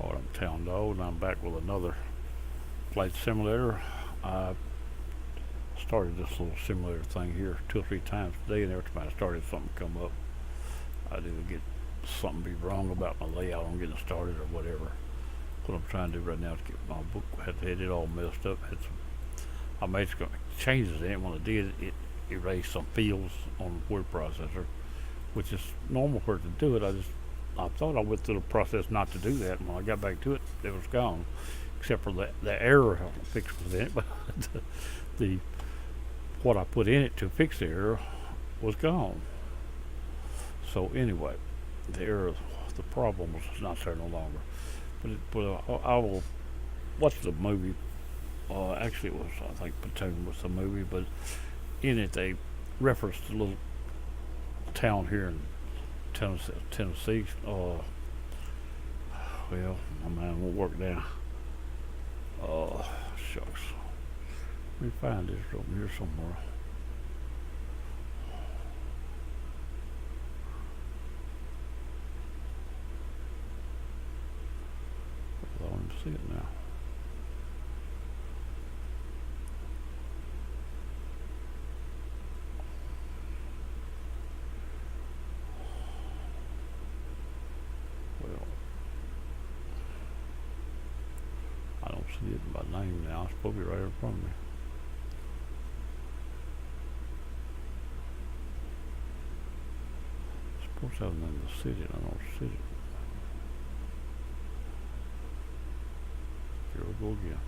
Or I'm Town Dog, and I'm back with another flight simulator. I started this little simulator thing here 2 or 3 times today, and every time I started, something come up. I'd either get something be wrong about my layout on getting started or whatever. What I'm trying to do right now is get my book had it all messed up. I made some changes in it. When I did, it erased some fields on the word processor, which is normal for it to do it. I thought I went through the process not to do that, and when I got back to it, it was gone, except for the error I fixed within it. But the what I put in it to fix the error was gone. So anyway, the error, the problem was not there no longer. But I will watch the movie. Actually, it was I think Platoon was the movie, but in it they referenced a little town here in Tennessee. Well, my mind won't work now. Shucks. Let me find this over here somewhere. I don't even see it now. Well, I don't see it by name now. It's supposed to be right in front of me. It's supposed to have the name of the city, and I don't see it. Here we go again.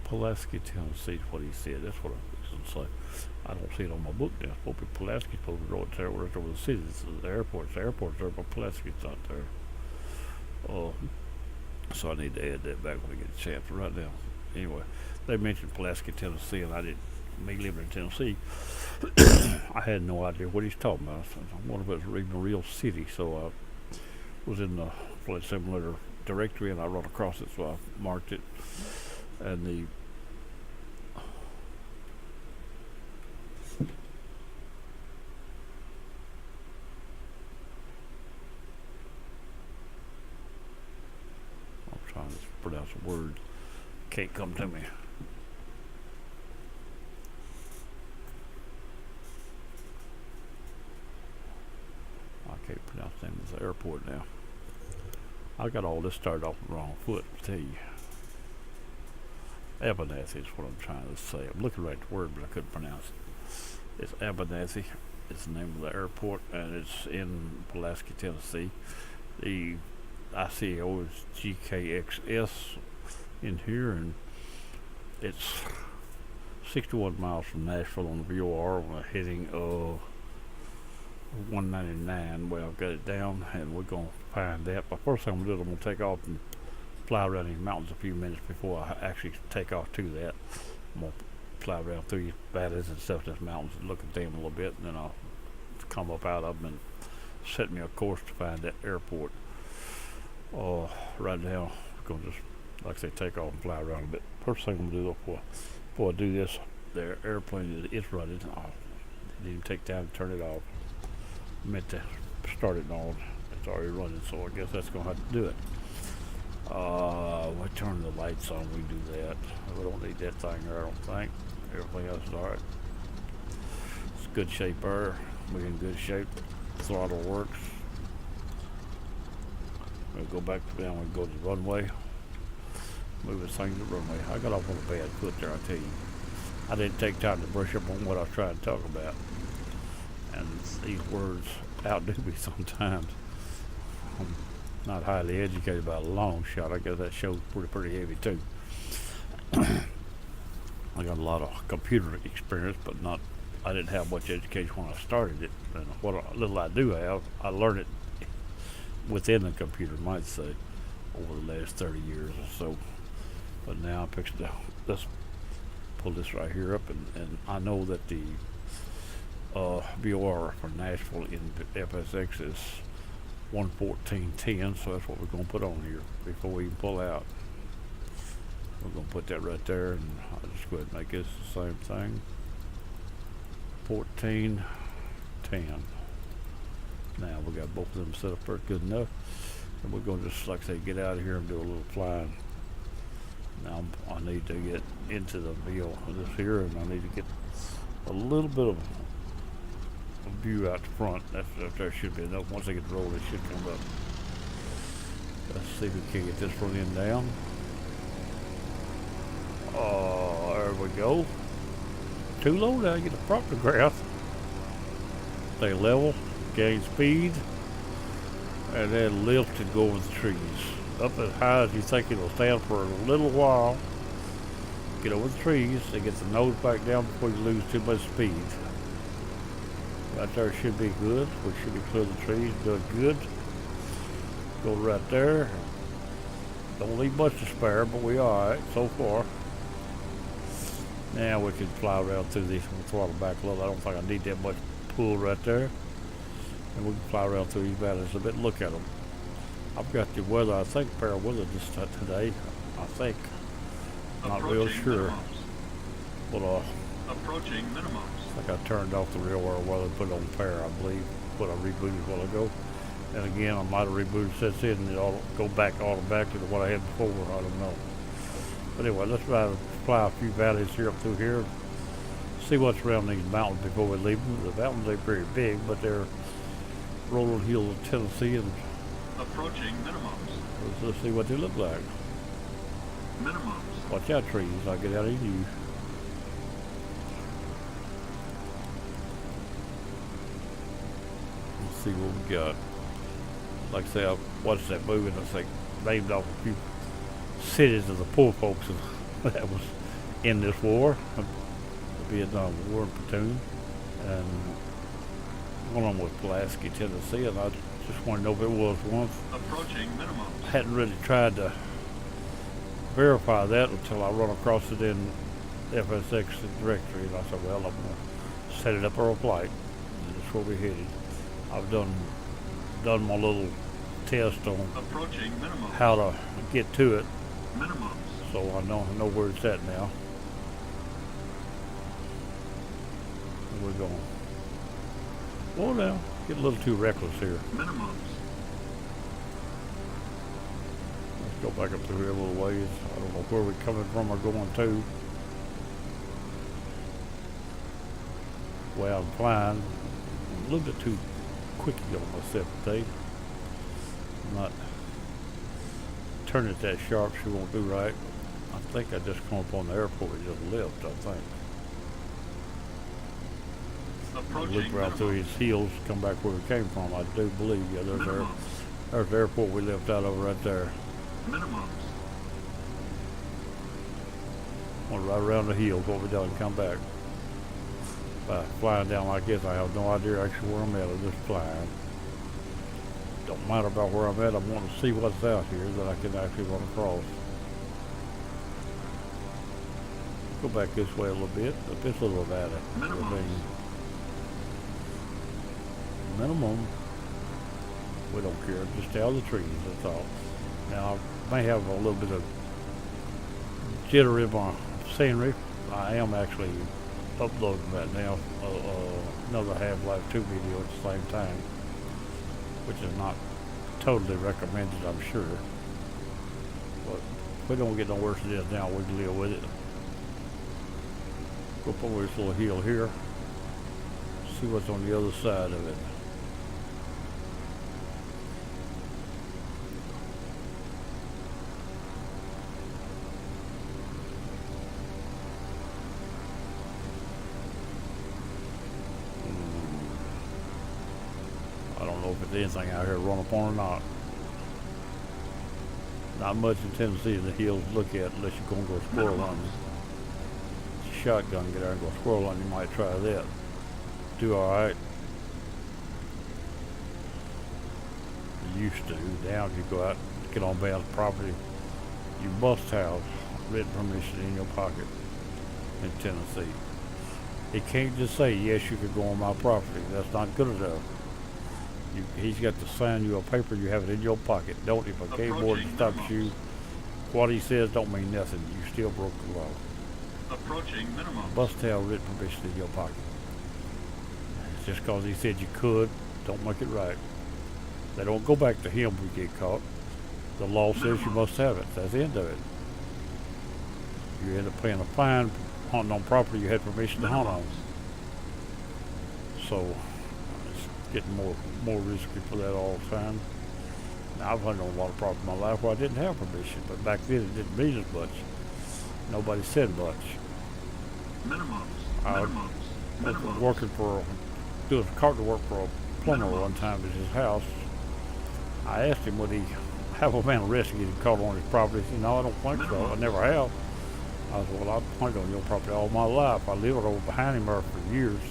Pulaski, Tennessee is what he said. That's what I was going to say. I don't see it on my book now. It's supposed to be Pulaski, supposed to be right there, where it's over the city. This is the airport. The airport's there, but Pulaski's not there. Uh, so I need to add that back when I get a chance. Right now, anyway, they mentioned Pulaski, Tennessee, and I didn't. Me living in Tennessee, I had no idea what he's talking about. I wonder if it was even a real city. So I was in the flight simulator directory, and I run across it, so I marked it. And I'm trying to pronounce a word. Can't come to me. I can't pronounce the name of the airport now. I got all this started off the wrong foot, I tell you. Abernathy is what I'm trying to say. I'm looking right at the word, but I couldn't pronounce it. It's Abernathy. It's the name of the airport, and it's in Pulaski, Tennessee. The ICAO is GKXS in here, and it's 61 miles from Nashville on the VOR. We're heading 199. Well, I've got it down, and we're going to find that. But first thing I'm going to do is I'm going to take off and fly around these mountains a few minutes before I actually take off to that. I'm going to fly around through these valleys and stuff, these mountains, and look at them a little bit, and then I'll come up out of them and set me a course to find that airport. Right now, I'm going to just, like I say, take off and fly around a bit. First thing I'm going to do before I do this, the airplane is running. I didn't even take time to turn it off. I meant to start it on. It's already running, so I guess that's going to have to do it. We turn the lights on, we do that. We don't need that thing there, I don't think. Everything else is alright. It's good shape there. We're in good shape. Throttle works. We'll go back down and go to the runway. Move this thing to the runway. I got off on a bad foot there, I tell you. I didn't take time to brush up on what I was trying to talk about. And these words outdo me sometimes. Not highly educated by a long shot. I guess that show's pretty heavy too. I got a lot of computer experience, but not. I didn't have much education when I started it. And what little I do have, I learned it within the computer, might say, over the last 30 years or so. But now I fixed to let's pull this right here up, and I know that the VOR for Nashville in FSX is 114.10, so that's what we're going to put on here before we even pull out. We're going to put that right there, and I'll just go ahead and make this the same thing. 14.10. 10. Now we got both of them set up there good enough. And we're going to just, like I say, get out of here and do a little flying. Now I need to get into the meal of this here, and I need to get a little bit of a view out the front. There should be enough. Once I get the roll, it should come up. Let's see if we can get this front end down. Oh, there we go. Too low now, get the photograph. Stay level, gain speed, and then lift and go over the trees. Up as high as you think it'll stand for a little while. Get over the trees and get the nose back down before you lose too much speed. Right there should be good. We should be clear the trees, doing good. Go right there. Don't leave much to spare, but we are alright so far. Now we can fly around through these and throttle back a little. I don't think I need that much pull right there. And we can fly around through these valleys a bit. Look at them. I've got the weather, I think, fair weather just today. I think. Not real sure. But approaching minimums. I think I turned off the real world weather and put it on fair, I believe. What I rebooted a while ago. And again, I might have rebooted since then, and it'll go back all back to what I had before. I don't know. But anyway, let's fly a few valleys here up through here. See what's around these mountains before we leave them. The mountains ain't very big, but they're rolling hills of Tennessee, and approaching minimums. Let's see what they look like. Minimums. Watch out, trees. I'll get out of you. Let's see what we got. Like I say, I watched that movie, and I think named off a few cities of the poor folks that was in this war, the Vietnam War in platoon, and one of them was Pulaski, Tennessee, and I just want to know if it was one. Approaching minimum. I hadn't really tried to verify that until I run across it in FSX directory, and I said, well, I'm going to set it up for a flight, and that's where we're headed. I've done my little test on approaching minimum. How to get to it. Minimums. So I know where it's at now. And we're going. Well, now, get a little too reckless here. Minimums. Let's go back up through here a little ways. I don't know where we're coming from or going to. Well, I'm flying. I'm a little bit too quicky on myself today. I'm not turning it that sharp, she won't do right. I think I just come up on the airport and just left, I think. Look right through his heels, come back where we came from. I do believe, yeah, there's the airport we left out of right there. Minimums. Went right around the hills, what we done, and come back. By flying down like this, I have no idea actually where I'm at. I'm just flying. Don't matter about where I'm at. I want to see what's out here that I can actually run across. Go back this way a little bit. Up this little valley. Minimum. We don't care. Just stay out of the trees. That's all. Now I may have a little bit of jitter in my scenery. I am actually uploading that now. Another Half-Life 2 video at the same time, which is not totally recommended, I'm sure. But if we don't get no worse than this now, we can deal with it. Go up over this little hill here. See what's on the other side of it. I don't know if there's anything out here to run upon or not. Not much in Tennessee in the hills to look at unless you're going to go squirrel hunting. It's a shotgun, get out and go squirrel hunting, you might try that. Do alright. You used to. Now if you go out and get on bound property, you must have written permission in your pocket in Tennessee. He can't just say, yes, you could go on my property. That's not good enough. He's got to sign you a paper, you have it in your pocket. Don't, if a game warden stops you, what he says don't mean nothing. You still broke the law. Approaching minimum. Must have written permission in your pocket. It's just because he said you could, don't make it right. They don't go back to him when you get caught. The law says you must have it. That's the end of it. You end up paying a fine hunting on property you had permission to hunt on. So it's getting more risky for that all the time. Now, I've hunted on a lot of property in my life where I didn't have permission, but back then it didn't mean as much. Nobody said much. I was doing carpenter work for a plumber one time at his house. I asked him, would he have a man arrested getting caught on his property? He said, no, I don't think so. I never have. I said, well, I've hunted on your property all my life. I lived over behind him there for years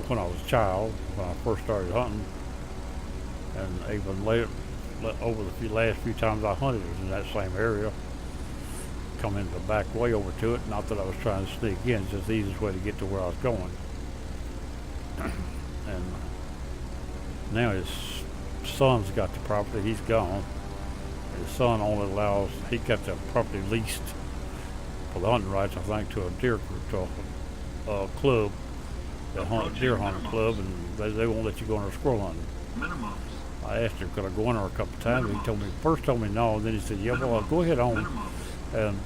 when I was a child, when I first started hunting. And even later, over the last few times I hunted, it was in that same area. Come in the back way over to it. Not that I was trying to sneak in, it's just the easiest way to get to where I was going. And now his son's got the property, he's gone. His son only allows, he got the property leased for the hunting rights, I think, to a deer club, the deer hunting club, and they won't let you go in there squirrel hunting. I asked him, could I go in there a couple of times? He first told me no, and then he said, yeah, well, go ahead on. And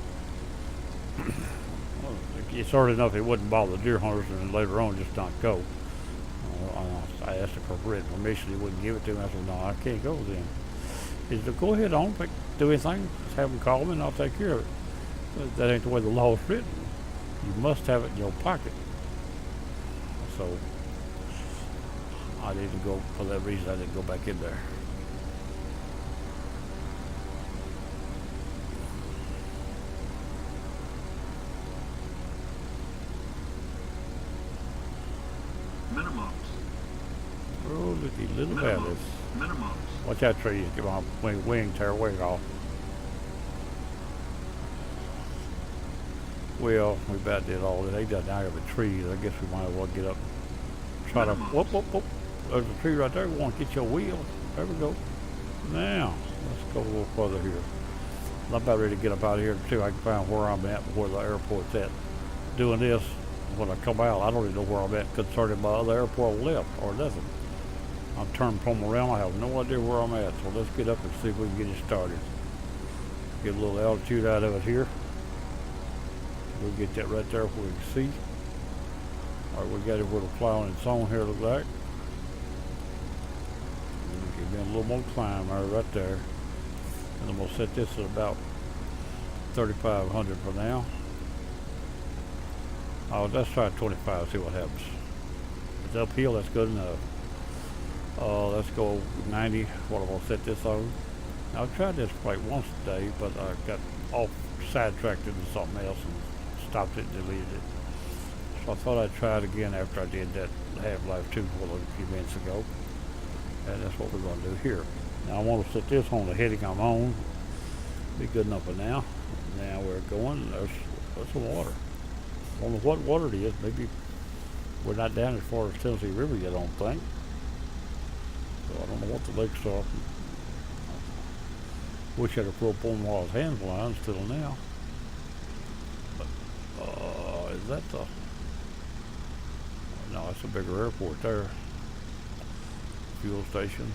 it's early enough it wouldn't bother the deer hunters, and then later on just not go. I asked him for written permission, he wouldn't give it to me. I said, no, I can't go then. He said, go ahead on, do anything, just have them call me and I'll take care of it. But that ain't the way the law is written. You must have it in your pocket. So I didn't go, for that reason I didn't go back in there. Oh, looky, little valleys. Watch that tree, get my wing tear wing off. Well, we about did all that. They done out of the trees. I guess we might as well get up. Try to, whoop, whoop, whoop. There's a tree right there. We want to get your wheel. There we go. Now, let's go a little further here. I'm about ready to get up out of here too. I can find where I'm at, where the airport's at. Doing this, when I come out, I don't even know where I'm at concerning my other airport left or nothing. I'm turning from around. I have no idea where I'm at. So let's get up and see if we can get it started. Get a little altitude out of it here. We'll get that right there where we can see. All right, we got it where the fly on its own here look like. Give me a little more climb right there. And I'm going to set this at about 3,500 for now. Oh, let's try 25, see what happens. If it's uphill, that's good enough. Let's go 90. What I'm going to set this on. Now, I've tried this like once today, but I got off sidetracked into something else and stopped it and deleted it. So I thought I'd try it again after I did that Half-Life 2 a few minutes ago. And that's what we're going to do here. Now I want to set this on the heading I'm on. Be good enough for now. Now we're going. There's some water. I don't know what water it is. Maybe we're not down as far as Tennessee River yet, I don't think. So I don't know what the lakes are. Wish I'd have thrown up on while I was hand flying still now. But is that the... No, that's a bigger airport there. Fuel station.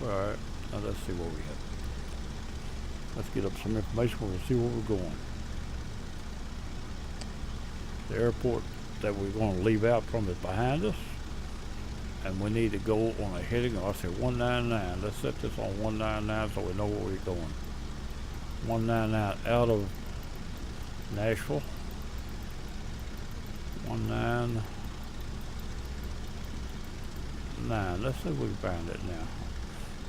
Alright, now let's see where we at. Let's get up some information where we'll see where we're going. The airport that we're going to leave out from is behind us. And we need to go on a heading, I say 199. Let's set this on 199 so we know where we're going. 199 out of Nashville. 199. Let's see if we can find it now.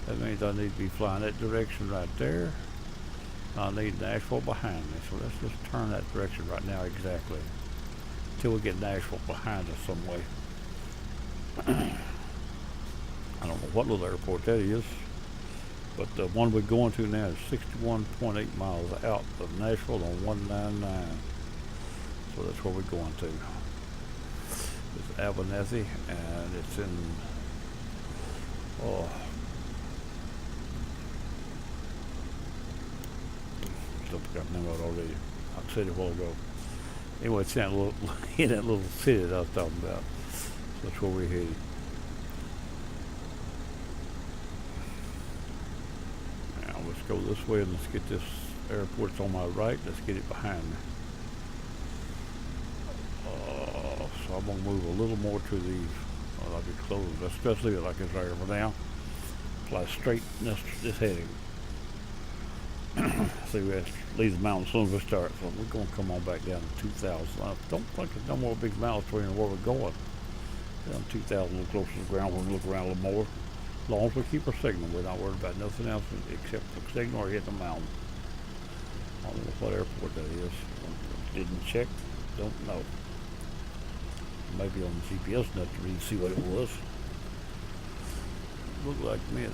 That means I need to be flying that direction right there. I need Nashville behind me, so let's just turn that direction right now exactly. Until we get Nashville behind us some way. I don't know what little airport that is, but the one we're going to now is 61.8 miles out of Nashville on 199. So that's where we're going to. It's Abernathy, and it's in still forgot the name of it already. I said it a while ago. Anyway, it's in that little city that I was talking about. That's where we're headed. Now let's go this way and let's get this airport. It's on my right. Let's get it behind me. So I'm gonna move a little more to the. Well, I'll be close. Let's just leave it like it's there for now. Fly straight this heading. See, we have to leave the mountain as soon as we start. So we're gonna come on back down to 2,000. I don't think there's no more big mountains between where we're going. Down 2,000, a little closer to the ground. We're gonna look around a little more. As long as we keep our signal, we're not worried about nothing else except the signal or hitting the mountain. I don't know what airport that is. Didn't check. Don't know. Maybe on the GPS nut to really see what it was. Looked like me.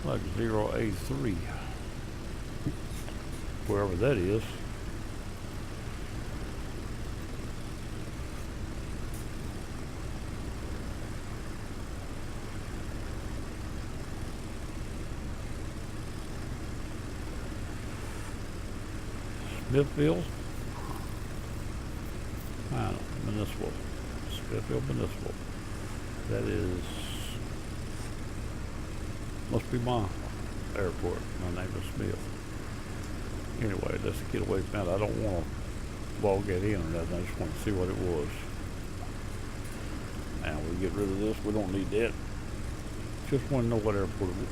Like 0A3. Wherever that is. Smithville, Municipal. Smithville Municipal. That is, must be my airport. My name is Smith. Anyway, let's get away from that. I don't want to bog that in or nothing. I just want to see what it was. Now we get rid of this. We don't need that. Just want to know what airport it was.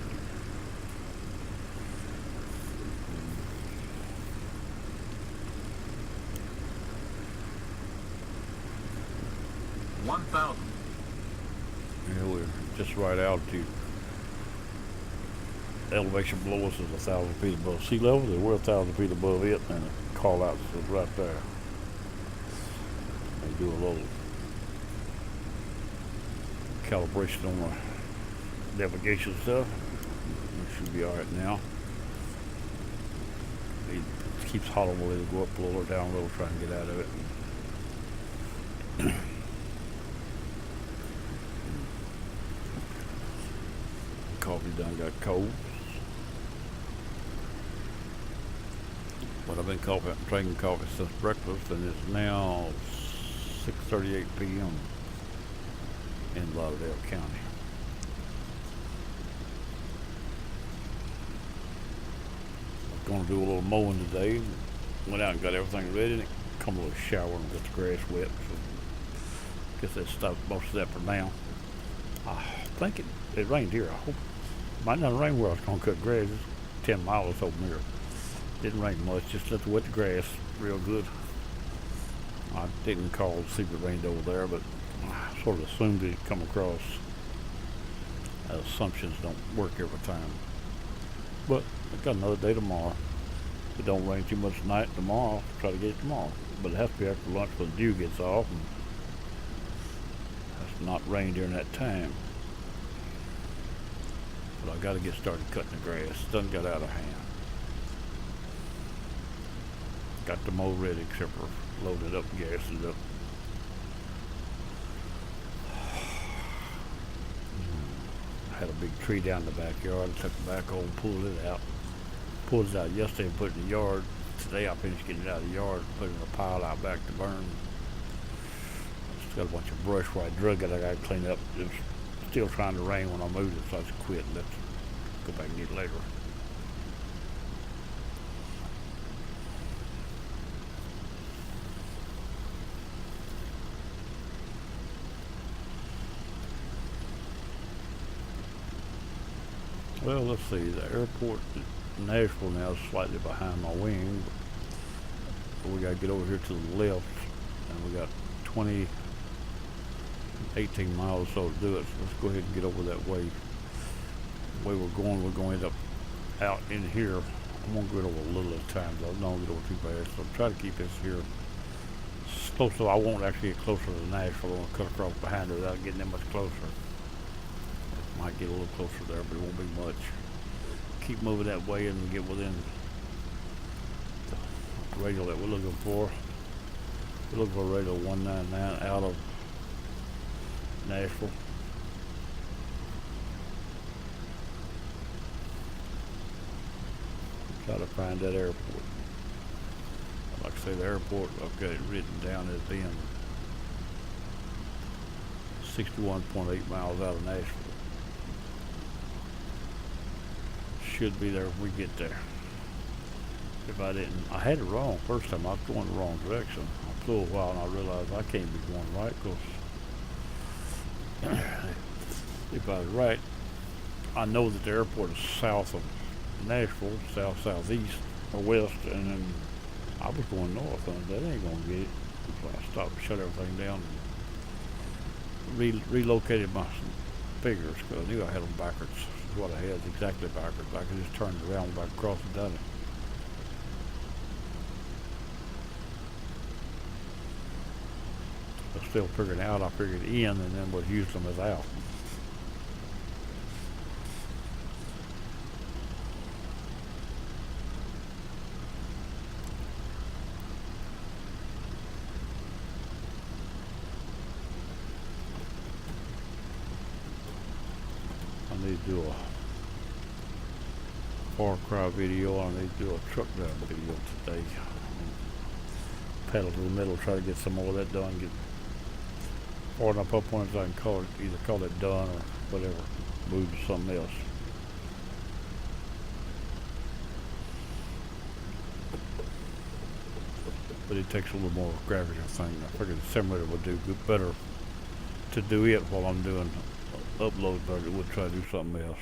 Yeah, we're just right altitude. Elevation below us is 1,000 feet above sea level. We're 1,000 feet above it, and the call out is right there. They do a little calibration on the navigation stuff. We should be alright now. It keeps hollering a little, go up a little or down a little, try and get out of it. Coffee done got cold. But I've been drinking coffee since breakfast, and it's now 6:38 p.m. in Lauderdale County. I'm going to do a little mowing today. Went out and got everything ready, and come a little shower and got the grass wet. So I guess that stopped most of that for now. I think it rained here. I hope it might not rain where I was going to cut grass. It's 10 miles over here. Didn't rain much, just let the wet the grass real good. I didn't call to see if it rained over there, but I sort of assumed it'd come across. Assumptions don't work every time. But I got another day tomorrow. If it don't rain too much tonight, tomorrow, I'll try to get it tomorrow. But it has to be after lunch when the dew gets off, and it has not rain during that time. But I got to get started cutting the grass. It done got out of hand. Got the mow ready except for loaded up and gassed it up. I had a big tree down in the backyard. I took the backhoe and pulled it out. Pulled it out yesterday and put it in the yard. Today I finished getting it out of the yard and put it in a pile out back to burn. Still got a bunch of brush where I drug it. I got to clean up. It was still trying to rain when I moved it, so I just quit and let's go back and get it later. Well, let's see. The airport in Nashville now is slightly behind my wing. But we got to get over here to the left, and we got 18 miles or so to do it. So let's go ahead and get over that way. The way we're going to end up out in here. I'm going to get over a little at a time, though. I don't get over too fast. So I'm trying to keep this here close, so I won't actually get closer to Nashville. I want to cut across behind her without getting that much closer. Might get a little closer there, but it won't be much. Keep moving that way and get within the radio that we're looking for. We're looking for radio 199 out of Nashville. Try to find that airport. Like I say, the airport, I've got it written down as being 61.8 miles out of Nashville. Should be there when we get there. If I didn't, I had it wrong first time. I was going the wrong direction. I flew a while and I realized I can't be going right because if I was right, I know that the airport is south of Nashville, southeast or west, and then I was going north, and that ain't gonna get it. So I stopped, shut everything down, and relocated my figures because I knew I had them backwards. What I had exactly backwards. I could just turn it around back across and done it. But still figuring out, I figured in and then would use them as out. I need to do a Far Cry video. I need to do a truck drive video today. Pedal to the middle, try to get some more of that done. Get far enough up on it so I can either call it done or whatever. Move to something else. But it takes a little more gravity thing. I figured the simulator would do better to do it while I'm doing upload, but it would try to do something else.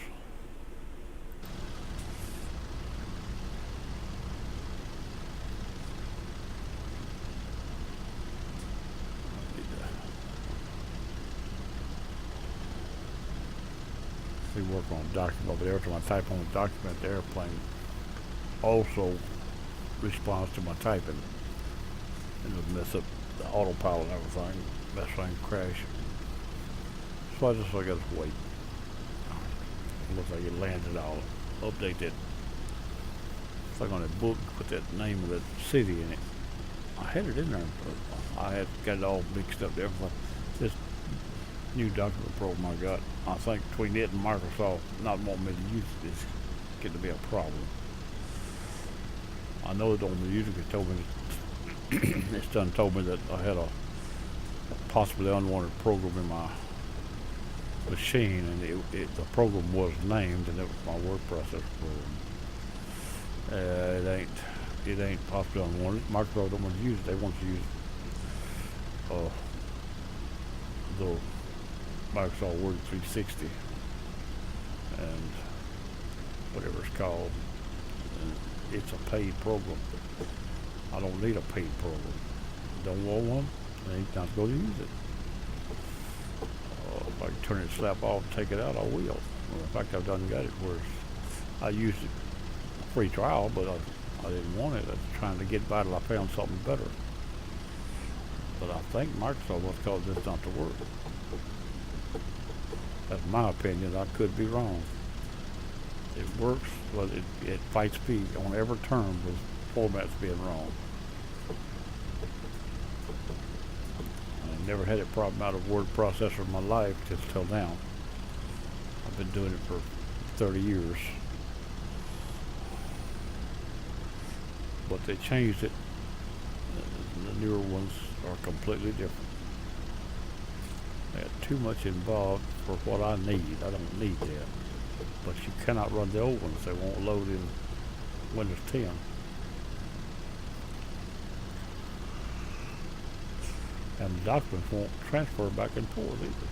See, work on a document, but every time I type on the document, the airplane also responds to my typing, and it'll mess up the autopilot and everything. That thing crash. So I got to wait. It looks like it landed. I'll update that thing on that book, put that name of that city in it. I had it in there, but I had got it all mixed up there. This new document program I got, I think between it and Microsoft not wanting me to use it is getting to be a problem. I know it don't want me to use it because it told me it's done told me that I had a possibly unwanted program in my machine, and the program was named, and it was my word processor program. It ain't possibly unwanted. Microsoft don't want to use it. They want to use the Microsoft Word 360 and whatever it's called. And it's a paid program. I don't need a paid program. Don't want one? I ain't not going to use it. If I can turn it, slap off, take it out, I will. In fact, I've done got it where I used it free trial, but I didn't want it. I was trying to get by till I found something better. But I think Microsoft wants to cause this not to work. That's my opinion. I could be wrong. It works, but it fights me on every term with formats being wrong. I never had a problem out of word processor in my life just till now. I've been doing it for 30 years. But they changed it. The newer ones are completely different. They got too much involved for what I need. I don't need that. But you cannot run the old ones. They won't load in Windows 10. And the documents won't transfer back and forth either.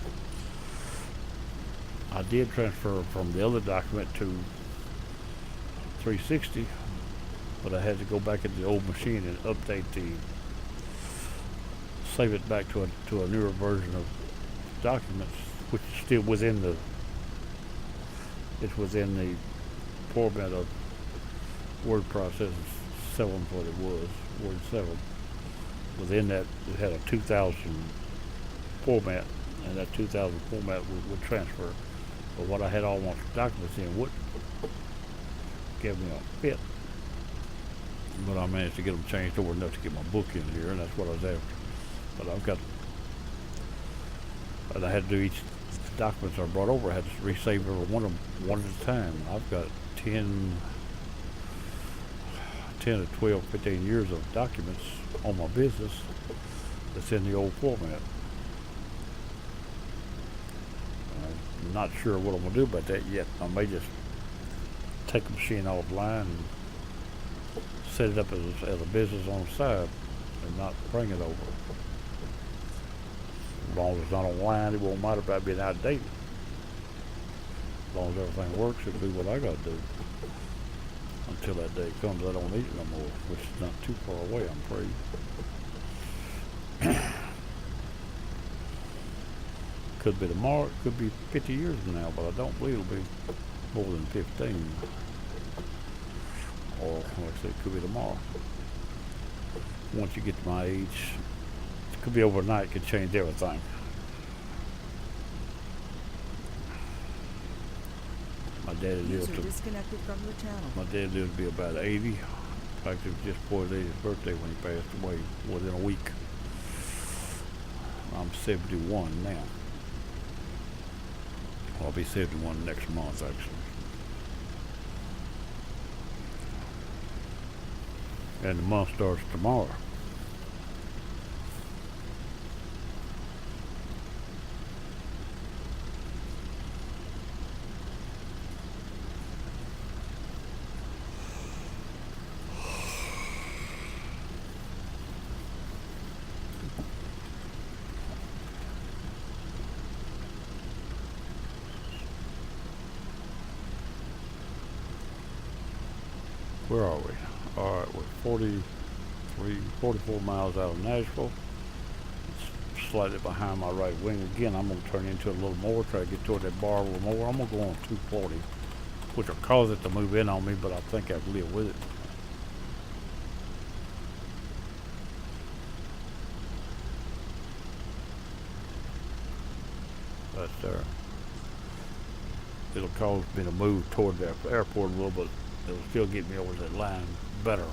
I did transfer from the other document to 360, but I had to go back into the old machine and update save it back to a newer version of documents, which is still within the format of word processor 7, what it was, Word 7. Within that, it had a 2000 format, and that 2000 format would transfer. But what I had all my documents in wouldn't give me a fit. But I managed to get them changed over enough to get my book in here, and that's what I was after. But and I had to do each documents I brought over. I had to resave every one of them one at a time. I've got 10 10 or 12, 15 years of documents on my business that's in the old format. I'm not sure what I'm going to do about that yet. I may just take the machine offline and set it up as a business on the side and not bring it over. As long as it's not online, it won't matter about being outdated. As long as everything works, it'll do what I got to do. Until that day comes, I don't need it no more, which is not too far away, I'm afraid. Could be tomorrow, it could be 50 years from now, but I don't believe it'll be more than 15. Or, like I said, it could be tomorrow. Once you get to my age, it could be overnight, it could change everything. My daddy lived to disconnected from your channel. My dad lived to be about 80. In fact, it was just before his 80th birthday when he passed away, within a week. I'm 71 now. I'll be 71 next month, actually. And the month starts tomorrow. Where are we? Alright, we're 44 miles out of Nashville. It's slightly behind my right wing. Again, I'm going to turn into a little more, try to get toward that bar a little more. I'm going to go on 240, which will cause it to move in on me, but I think I can live with it. That's there. It'll cause me to move toward the airport a little bit. It'll still get me over that line better.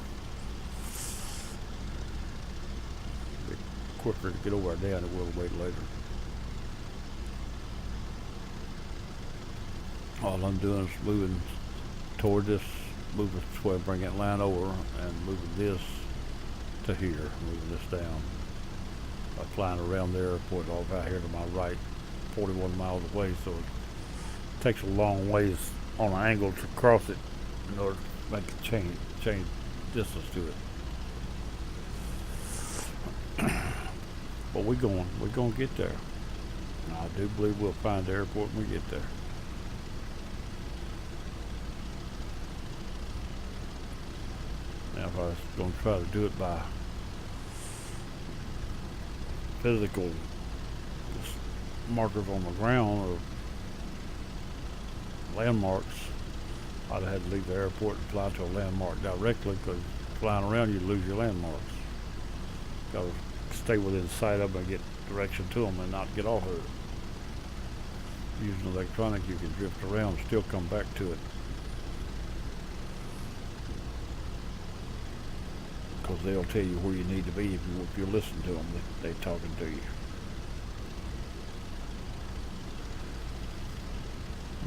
Be quicker to get over there than it will wait later. All I'm doing is moving toward this, moving this way, bring that line over, and moving this to here, moving this down. By flying around the airport off out here to my right, 41 miles away, so it takes a long ways on an angle to cross it in order to make a change distance to it. But we're going to get there. And I do believe we'll find the airport when we get there. Now if I was going to try to do it by physical markers on the ground or landmarks, I'd have had to leave the airport and fly to a landmark directly, because flying around you lose your landmarks. Got to stay within sight of them and get direction to them and not get off of it. Using electronic, you can drift around and still come back to it, because they'll tell you where you need to be if you listen to them. They're talking to you.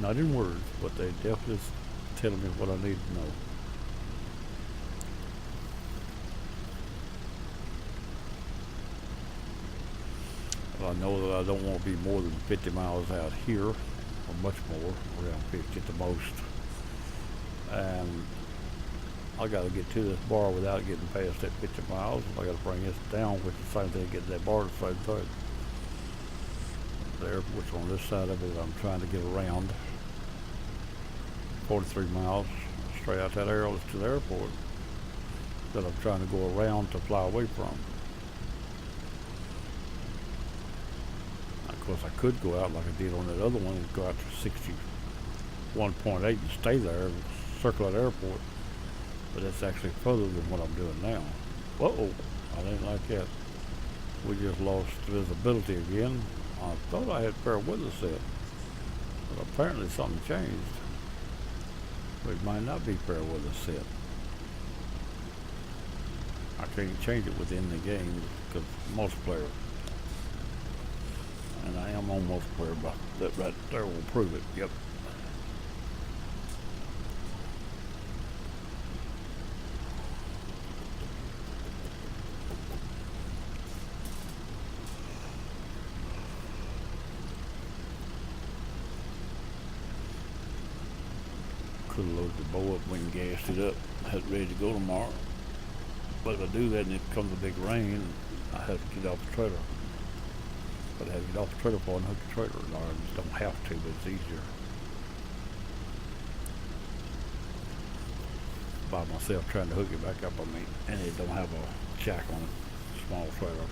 Not in words, but they definitely telling me what I need to know. Well, I know that I don't want to be more than 50 miles out here, or much more, around 50 at the most. And I got to get to this bar without getting past that 50 miles. I got to bring this down, which is the same thing, get to that bar at the same time. There, which on this side of it, I'm trying to get around. 43 miles straight out that arrow to the airport that I'm trying to go around to fly away from. Of course, I could go out like I did on that other one and go out to 61.8 and stay there and circle that airport, but that's actually further than what I'm doing now. Uh-oh, I didn't like that. We just lost visibility again. I thought I had fair weather set, but apparently something changed. It might not be fair weather set. I can't change it within the game because multiplayer. And I am on multiplayer, but that right there will prove it. Yep. Could have loaded the bow up, went and gassed it up, had it ready to go tomorrow. But if I do that and it comes a big rain, I have to get off the trailer. But I have to get off the trailer before I hook the trailer. No, I just don't have to, but it's easier. By myself trying to hook it back up on me, and it don't have a jack on it, small trailer.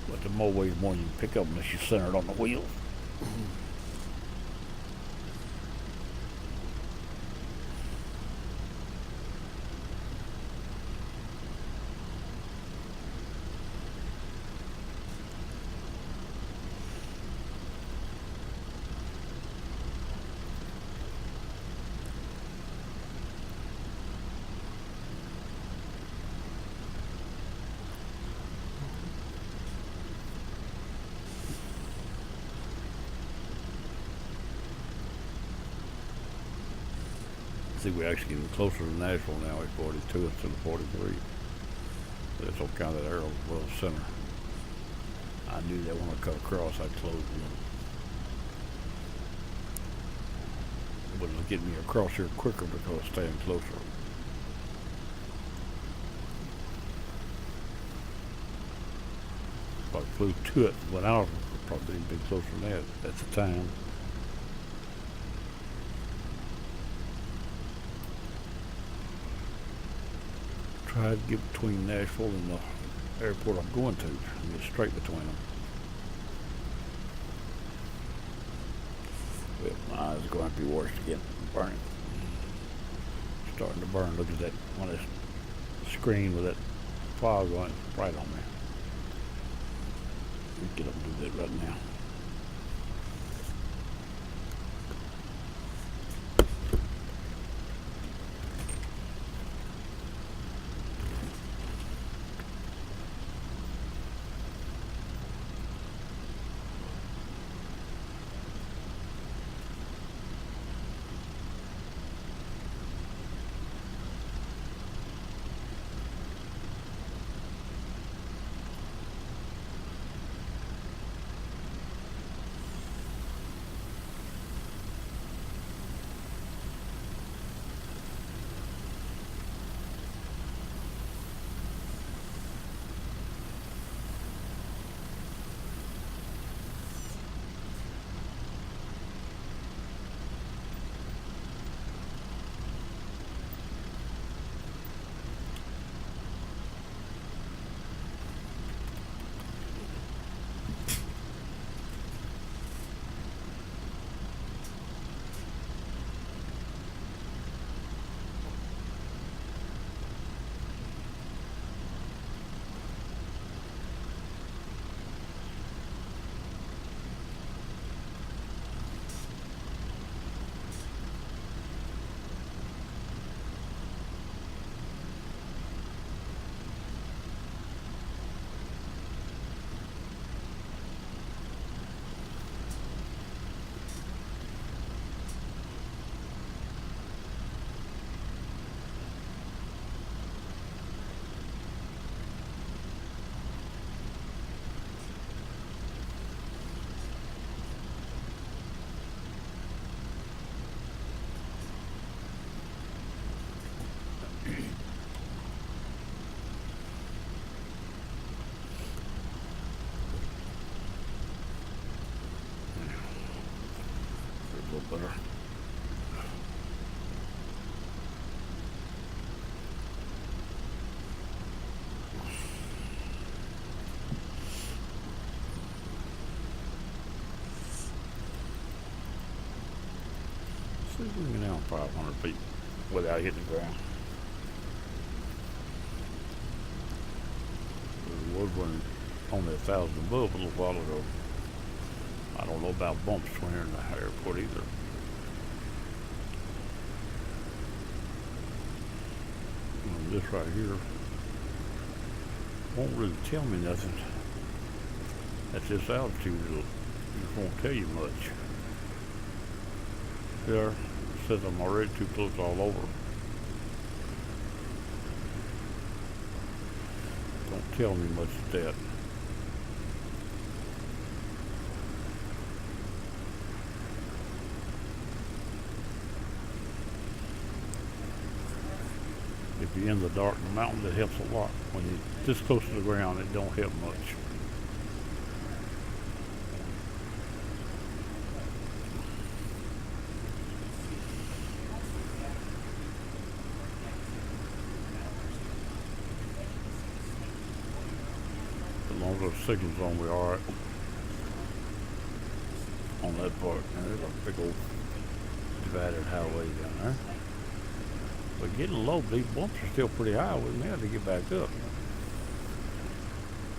But the more weighs more you can pick up unless you center it on the wheel. See, we're actually getting closer to Nashville now at 42 instead of 43. But it's all kind of that arrow above the center. I knew that when I cut across, I'd close it. But it'll get me across here quicker because it's staying closer. If I flew to it without it, I'd probably be closer than that at the time. Try to get between Nashville and the airport I'm going to and get straight between them. Well, my eyes are going to be worse again. Burning. Starting to burn. Look at that on this screen with that fog on it right on me. Let me get up and do that right now. Better. See if we can get down 500 feet without hitting the ground. We was running only 1,000 above a little while ago. I don't know about bumps between here and the airport either. And this right here won't really tell me nothing. At this altitude, it just won't tell you much. There, it says I'm already too close all over. Don't tell me much of that. If you're in the dark in the mountains, it helps a lot. When you're this close to the ground, it don't help much. As long as those signals on, we're alright on that part. And there's a big old divided highway down there. We're getting low, but these bumps are still pretty high. We may have to get back up.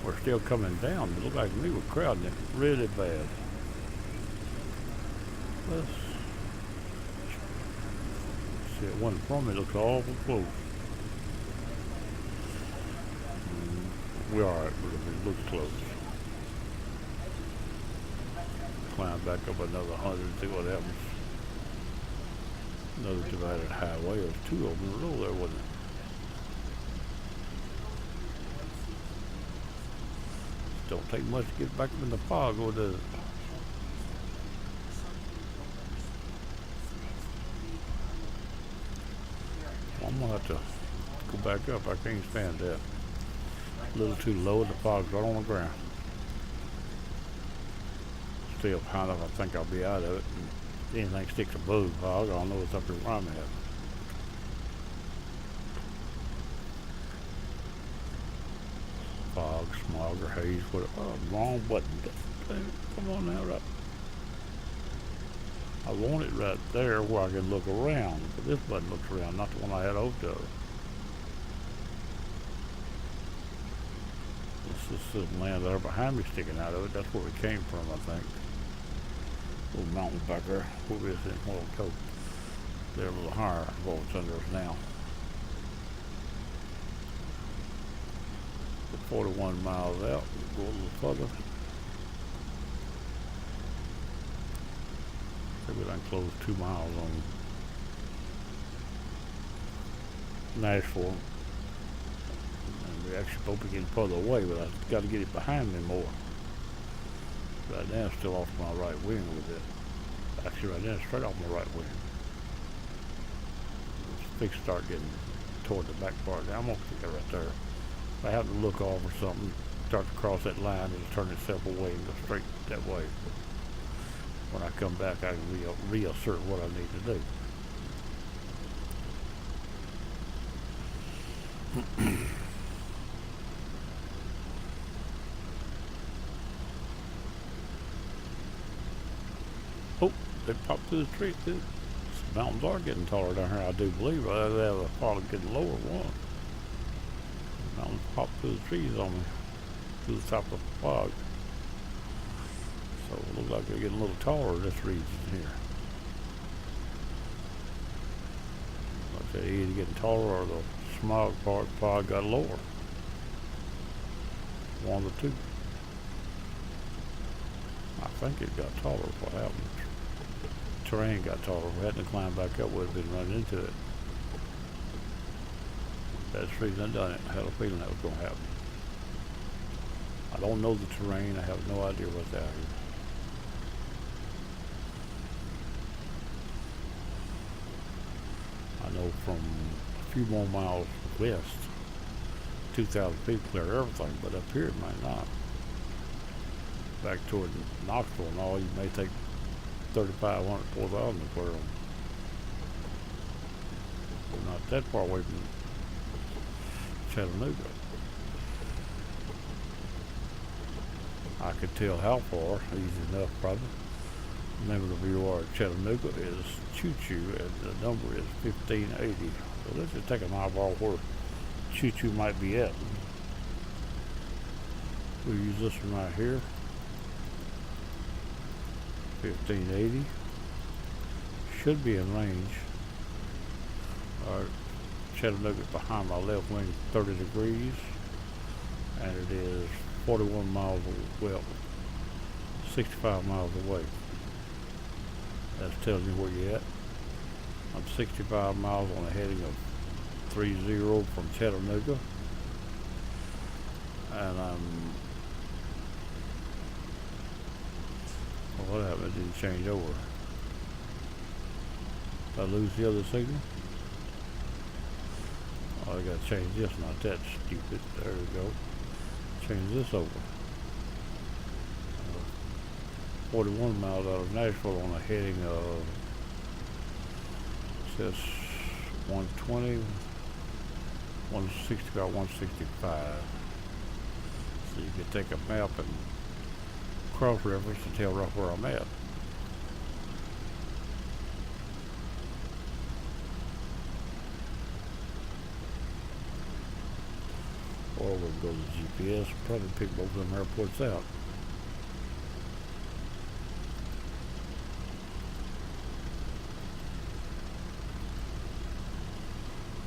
We're still coming down. It looks like to me we're crowding it really bad. Let's see, it one from me looks awful close. We're alright, but it looks close. Climb back up another 100 and see what happens. Another divided highway. There's two of them in a row there, wasn't it? Don't take much to get back up in the fog, or does it? Well, I'm gonna have to go back up. I can't stand that. A little too low, the fog's right on the ground. Stay up high enough, I think I'll be out of it. And if anything sticks above the fog, I'll know it's up here where I'm at. Fog, smog, or haze, whatever. Oh, wrong button. Come on now, right. I want it right there where I can look around, but this button looks around, not the one I had over there. This land there behind me sticking out of it. That's where we came from, I think. Little mountain back there. Where is it? Well, go. They're a little higher than what's under us now. 41 miles out. We'll go a little further. Maybe we done close 2 miles on Nashville. And we actually supposed to be getting further away, but I've got to get it behind me more. Right now, it's still off my right wing with it. Actually, right now, it's straight off my right wing. It's fixed to start getting toward the back part. Now, I'm going to stick it right there. If I have to look off or something, start to cross that line, it'll turn itself away and go straight that way. When I come back, I can reassert what I need to do. Oh, they popped through the tree too. The mountains are getting taller down here, I do believe. They have a fall getting lower one. The mountains popped through the trees on me, through the top of the fog. So it looks like they're getting a little taller in this region here. Like they're either getting taller or the smog part fog got lower. One of the two. I think it got taller. What happened? Terrain got taller. We had to climb back up. We'd been running into it. That's the reason I done it. I had a feeling that was going to happen. I don't know the terrain. I have no idea what's out here. I know from a few more miles west, 2,000 feet clear everything, but up here it might not. Back toward Knoxville and all, you may take 3,500, 4,000 to clear them. We're not that far away from Chattanooga. I could tell how far, easy enough probably. The name of the VOR at Chattanooga is Choo Choo, and the number is 1580. So let's just take an eyeball where Choo Choo might be at. We'll use this one right here. 1580. Should be in range. Chattanooga behind my left wing, 30 degrees. And it is 41 miles away, well, 65 miles away. That's telling you where you're at. I'm 65 miles on a heading of 30 from Chattanooga. And well, what happened? It didn't change over. Did I lose the other signal? Oh, I gotta change this, not that stupid. There we go. Change this over. 41 miles out of Nashville on a heading of, says 120, 160 or 165. So you can take a map and cross-reference to tell right where I'm at. Or we'll go to GPS and probably pick both of them airports out.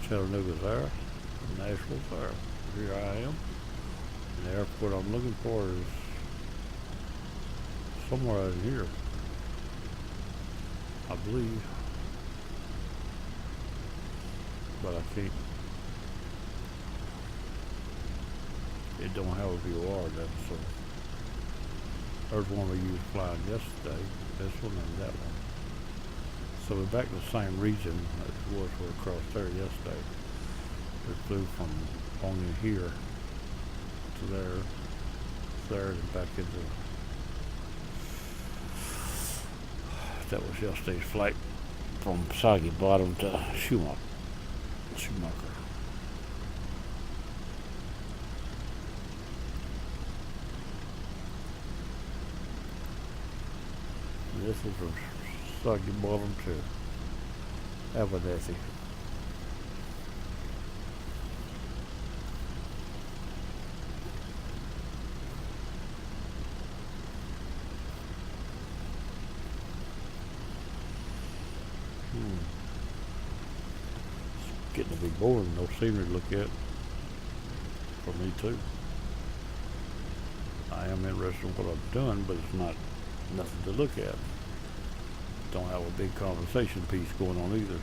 Chattanooga's there, Nashville's there. Here I am. And the airport I'm looking for is somewhere out in here, I believe. But I can't. It don't have a VOR then, so there's one we used flying yesterday, this one and that one. So we're back in the same region as it was we across there yesterday. We flew from on in here to there, and back into. That was yesterday's flight from Soggy Bottom to Schumacher. And this is from Soggy Bottom to Abernathy. It's getting to be boring, no scenery to look at. For me too. I am interested in what I'm doing, but it's not nothing to look at. Don't have a big conversation piece going on either.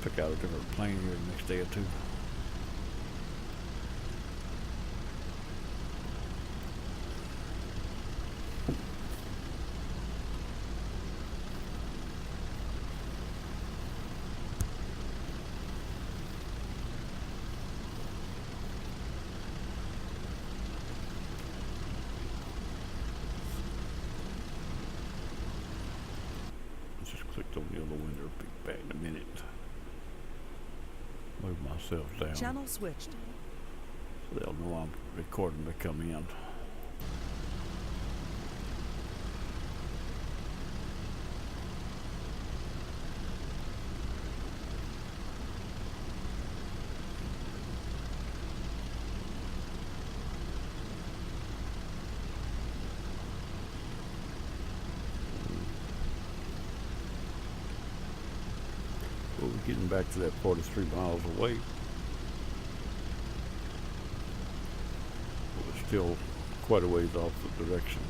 Pick out a different plane here the next day or two. Just clicked on the other window, pick back in a minute. Move myself down. Channel switched. So they'll know I'm recording to come in. Well, we're getting back to that 43 miles away. But we're still quite a ways off the direction.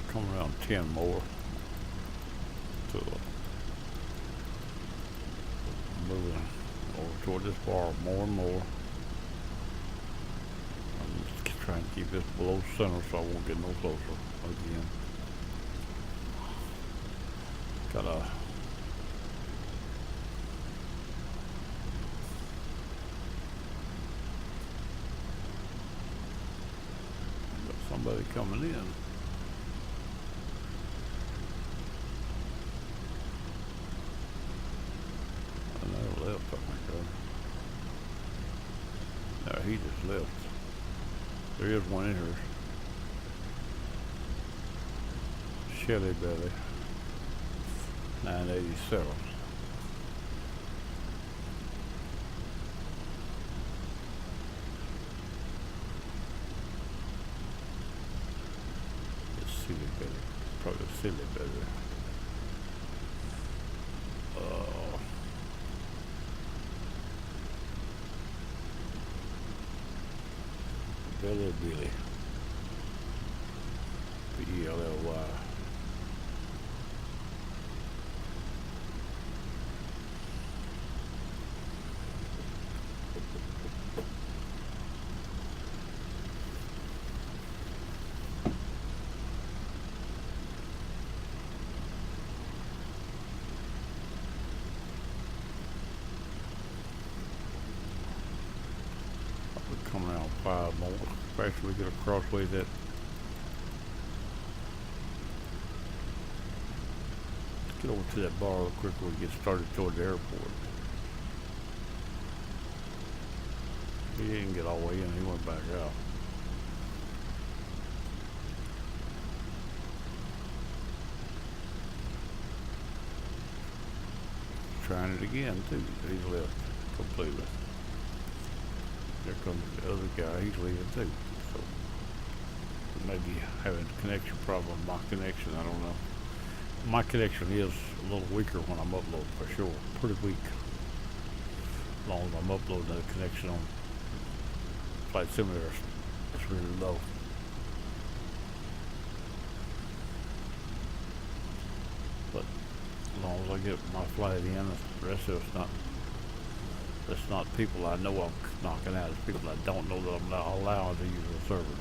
Come around 10 more to moving over toward this bar more and more. I'm just trying to keep this below center so I won't get no closer again. Got somebody coming in. Another left, oh my God. No, he just left. There is one in here. Shelly Belly. 987. It's silly belly. Probably silly belly. Belly Billy. B-E-L-L-Y. come around 5 more. After we get across way that get over to that bar real quick before we get started toward the airport. He didn't get all the way in, he went back out. Trying it again too. He's left completely. There comes the other guy, he's leaving too. So maybe having a connection problem with my connection, I don't know. My connection is a little weaker when I'm uploading for sure. Pretty weak. As long as I'm uploading the connection on Flight Simulator, it's really low. But as long as I get my flight in, the rest of it's not people I know I'm knocking out. It's people I don't know that I'm not allowed to use the server.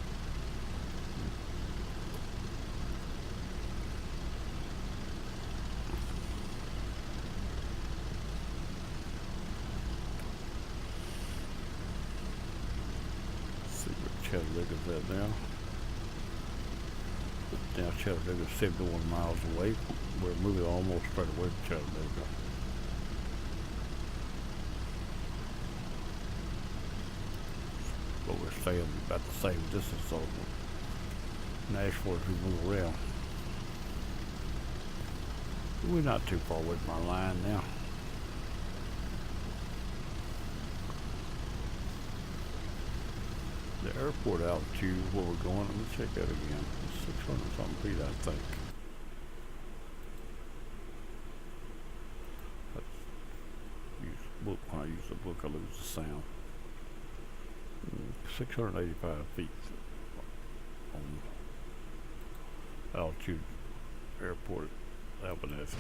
Chattanooga's at now. Now Chattanooga's 71 miles away. We're moving almost straight away from Chattanooga. But we're staying about the same distance on Nashville as we move around. We're not too far away from our line now. The airport altitude where we're going, let me check that again. It's 600 something feet, I think. When I use the book, I lose the sound. 685 feet on altitude airport at Abernathy.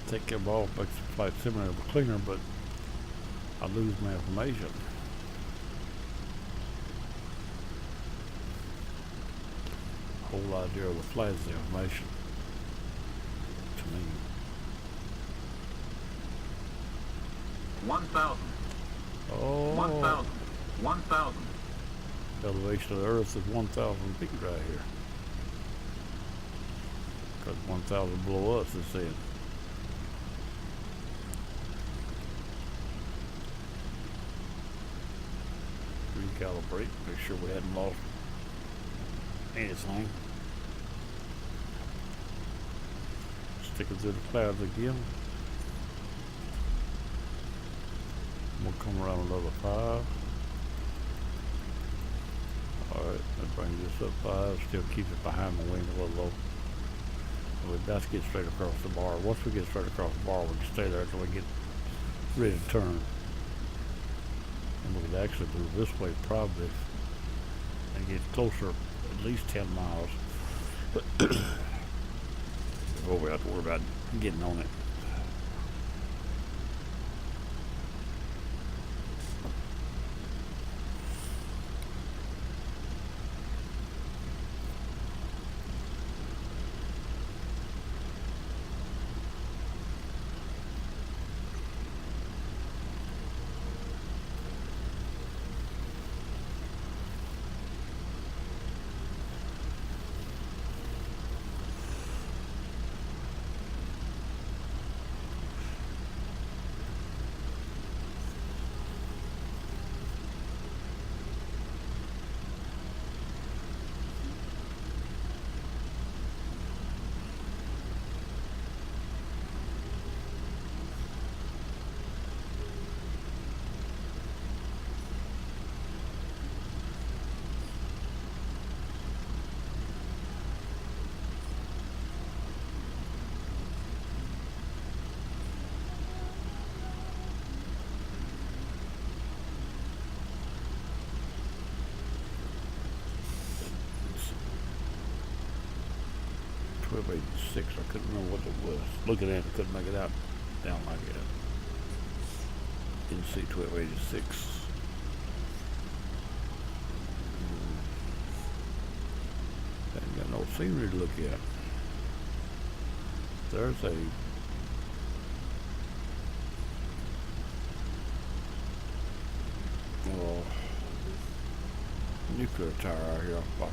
Take them off, makes the Flight Simulator cleaner, but I lose my information. Whole idea of the flight is the information to me. 1,000. Oh, 1,000. 1,000. elevation of the Earth is 1,000 feet right here. Because 1,000 below us is saying. Recalibrate, make sure we hadn't lost anything. Sticking through the clouds again. We'll come around another 5. Alright, that brings this up 5, still keeps it behind the wing a little low. We're about to get straight across the bar. Once we get straight across the bar, we can stay there until we get ready to turn. And we could actually move this way probably and get closer, at least 10 miles. Before we have to worry about getting on it. 1286. I couldn't remember what it was. Looking at it, couldn't make it out down like that. Didn't see 1286. Ain't got no scenery to look at. There's a nuclear tower out here. I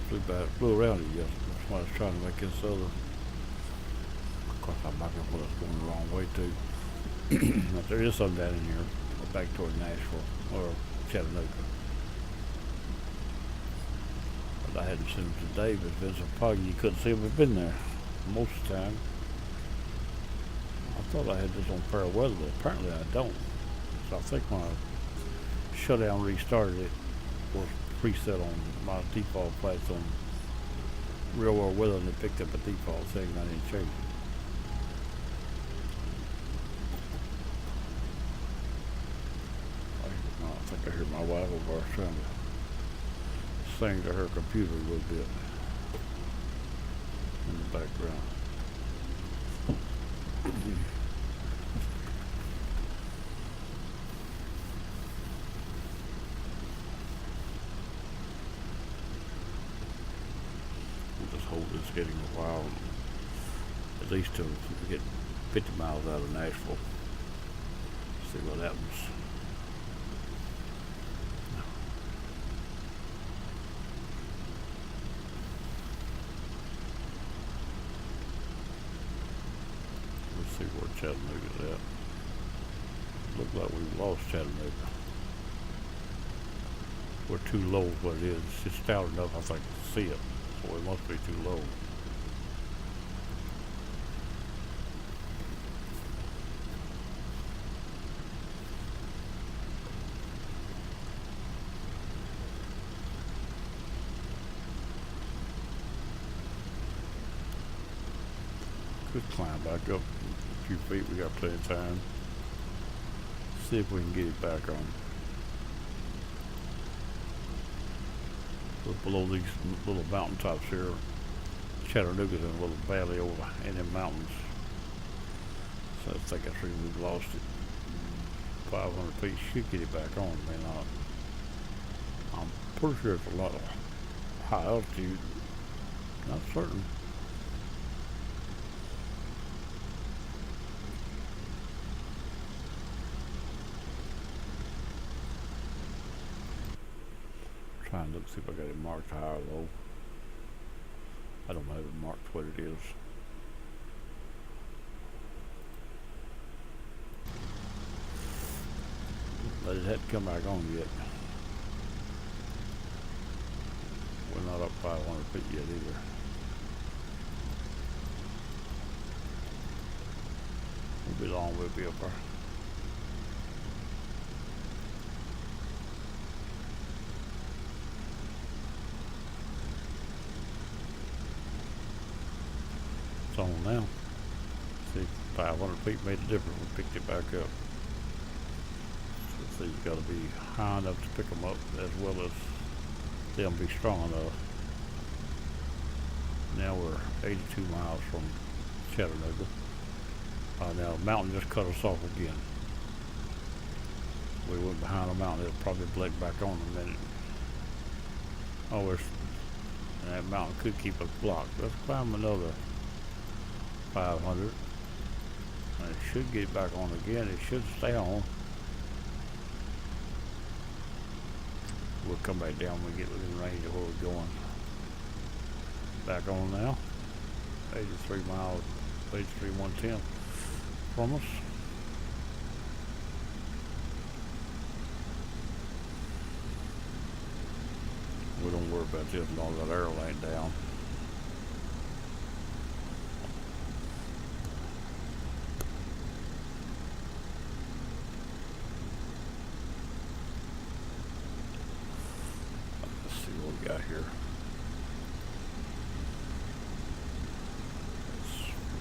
flew around it yesterday. That's why I was trying to make this other. Of course, I'm back up what I was going the wrong way too. But there is some down in here, back toward Nashville or Chattanooga. But I hadn't seen them today, but if it's a foggy, you couldn't see them. We've been there most of the time. I thought I had this on fair weather, but apparently I don't. So I think when I shutdown restarted, it was preset on my default flats on real world weather, and it picked up a default setting. I didn't change it. I think I hear my wife over there trying to sing to her computer a little bit in the background. We'll just hold this getting a while, at least till we get 50 miles out of Nashville. See what happens. Let's see where Chattanooga's at. Looks like we've lost Chattanooga. We're too low what it is. It's just stout enough, I think, to see it. So it must be too low. Could climb back up a few feet. We got plenty of time. See if we can get it back on. Look below these little mountain tops here. Chattanooga's in a little valley over in them mountains. So I think that's where we've lost it. 500 feet should get it back on, may not. I'm pretty sure it's a lot of high altitude. Not certain. Trying to look, see if I got it marked high or low. I don't have it marked what it is. But it hadn't come back on yet. We're not up 500 feet yet either. We'll be long, we'll be up there. It's on now. See, 500 feet made a difference. We picked it back up. So you've got to be high enough to pick them up, as well as them be strong enough. Now we're 82 miles from Chattanooga. Now the mountain just cut us off again. We went behind the mountain. It'll probably blink back on in a minute. Oh, and that mountain could keep us blocked. Let's climb another 500. And it should get back on again. It should stay on. We'll come back down when we get within range of where we're going. Back on now. 83 miles, 83 110 from us. We don't worry about this as long as that arrow ain't down. Let's see what we got here. It's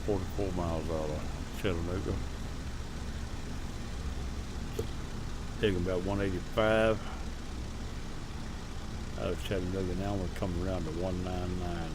44 miles out of Chattanooga. Taking about 185 out of Chattanooga. Now we're coming around to 199.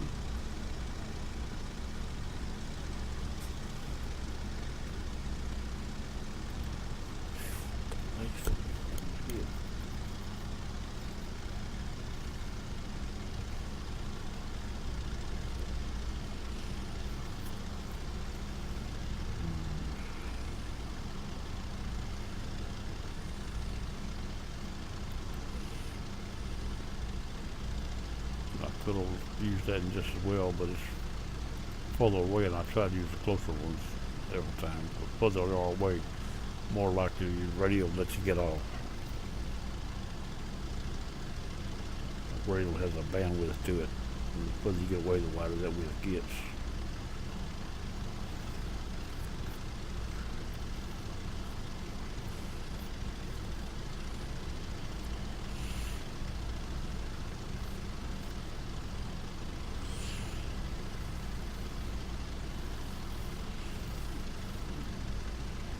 if it'll use that just as well, but it's further away, and I try to use the closer ones every time. But further they are away, more likely the radio lets you get off. The radio has a bandwidth to it, and the further you get away, the wider that width gets.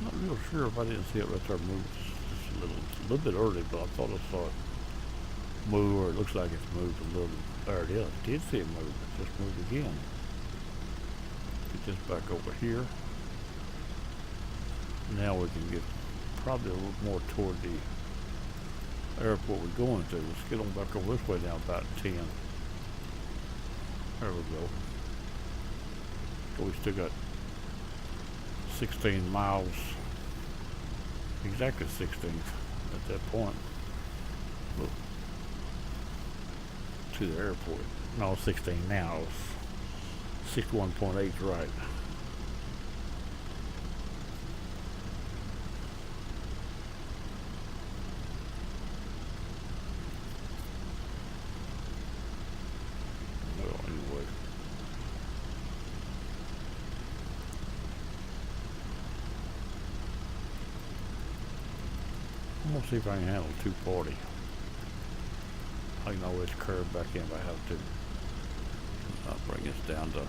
Not real sure if I didn't see it right there move. It's a little bit early, but I thought I saw it move, or it looks like it's moved a little. There it is. I did see it move. It just moved again. Get this back over here. Now we can get probably a little more toward the airport we're going to. Let's get on back over this way now, about 10. There we go. So we still got 16 miles, exactly 16 at that point. Look, to the airport. No, 16 now. 61.8 is right. Well, anyway. I'm gonna see if I can handle 240. I can always curve back in if I have to. I'll bring this down to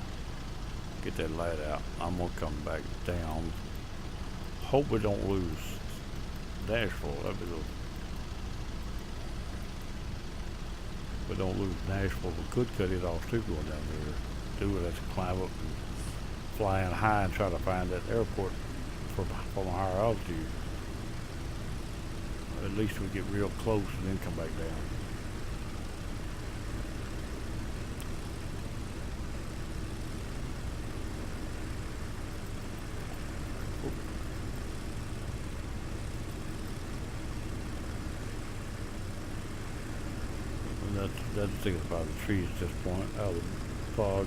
get that light out. I'm gonna come back down. Hope we don't lose Nashville. That'd be the. If we don't lose Nashville, we could cut it off too going down there. Do it, let's climb up and flying high and try to find that airport from a higher altitude. At least we get real close and then come back down. And that's thinking about the trees at this point, out of the fog.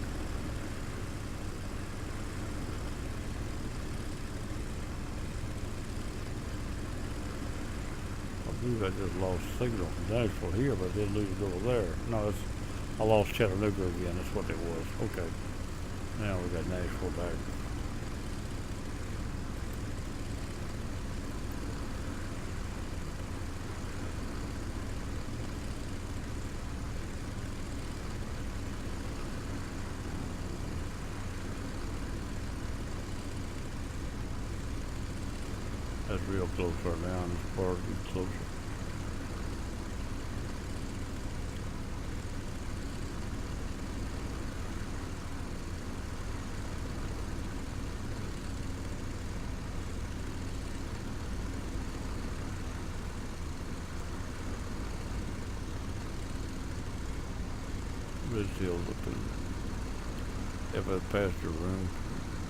I believe I just lost signal from Nashville here, but I did lose it over there. No, I lost Chattanooga again, that's what it was. Okay. Now we got Nashville back. That's real close right now, and it's far to get closer. Ridgehill looking. If I passed your room,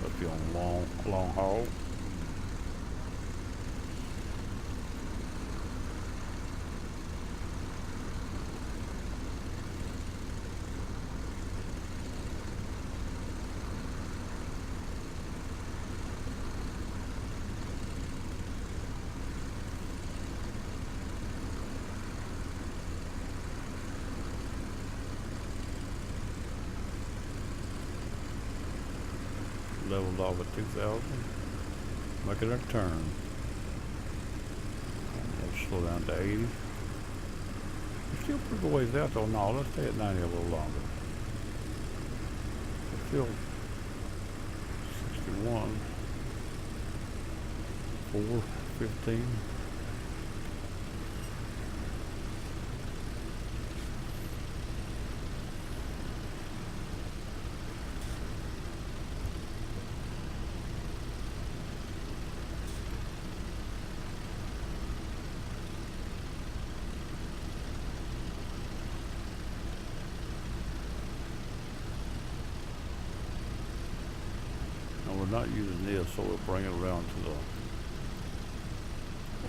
must be on long haul. Leveled off at 2,000. Making a turn. Let's slow down to 80. We're still pretty good ways out though. No, let's stay at 90 a little longer. It's still 61. 415. Not using this, so we'll bring it around to the.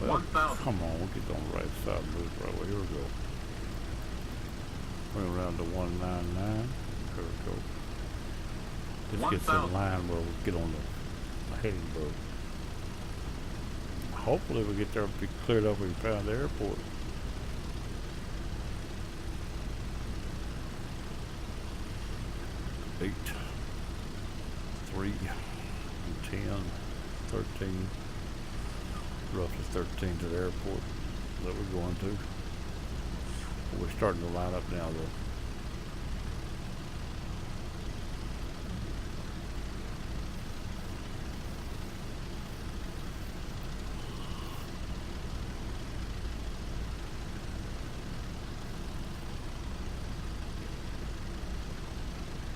Well, 1,000. come on, we'll get on the right side. Move right away. Here we go. Bring around to 199. There we go. This gets in 1,000. line where we get on the heading boat. Hopefully we get there and be cleared up and found the airport. Eight, 3, 10, 13, roughly 13 to the airport that we're going to. We're starting to line up now though.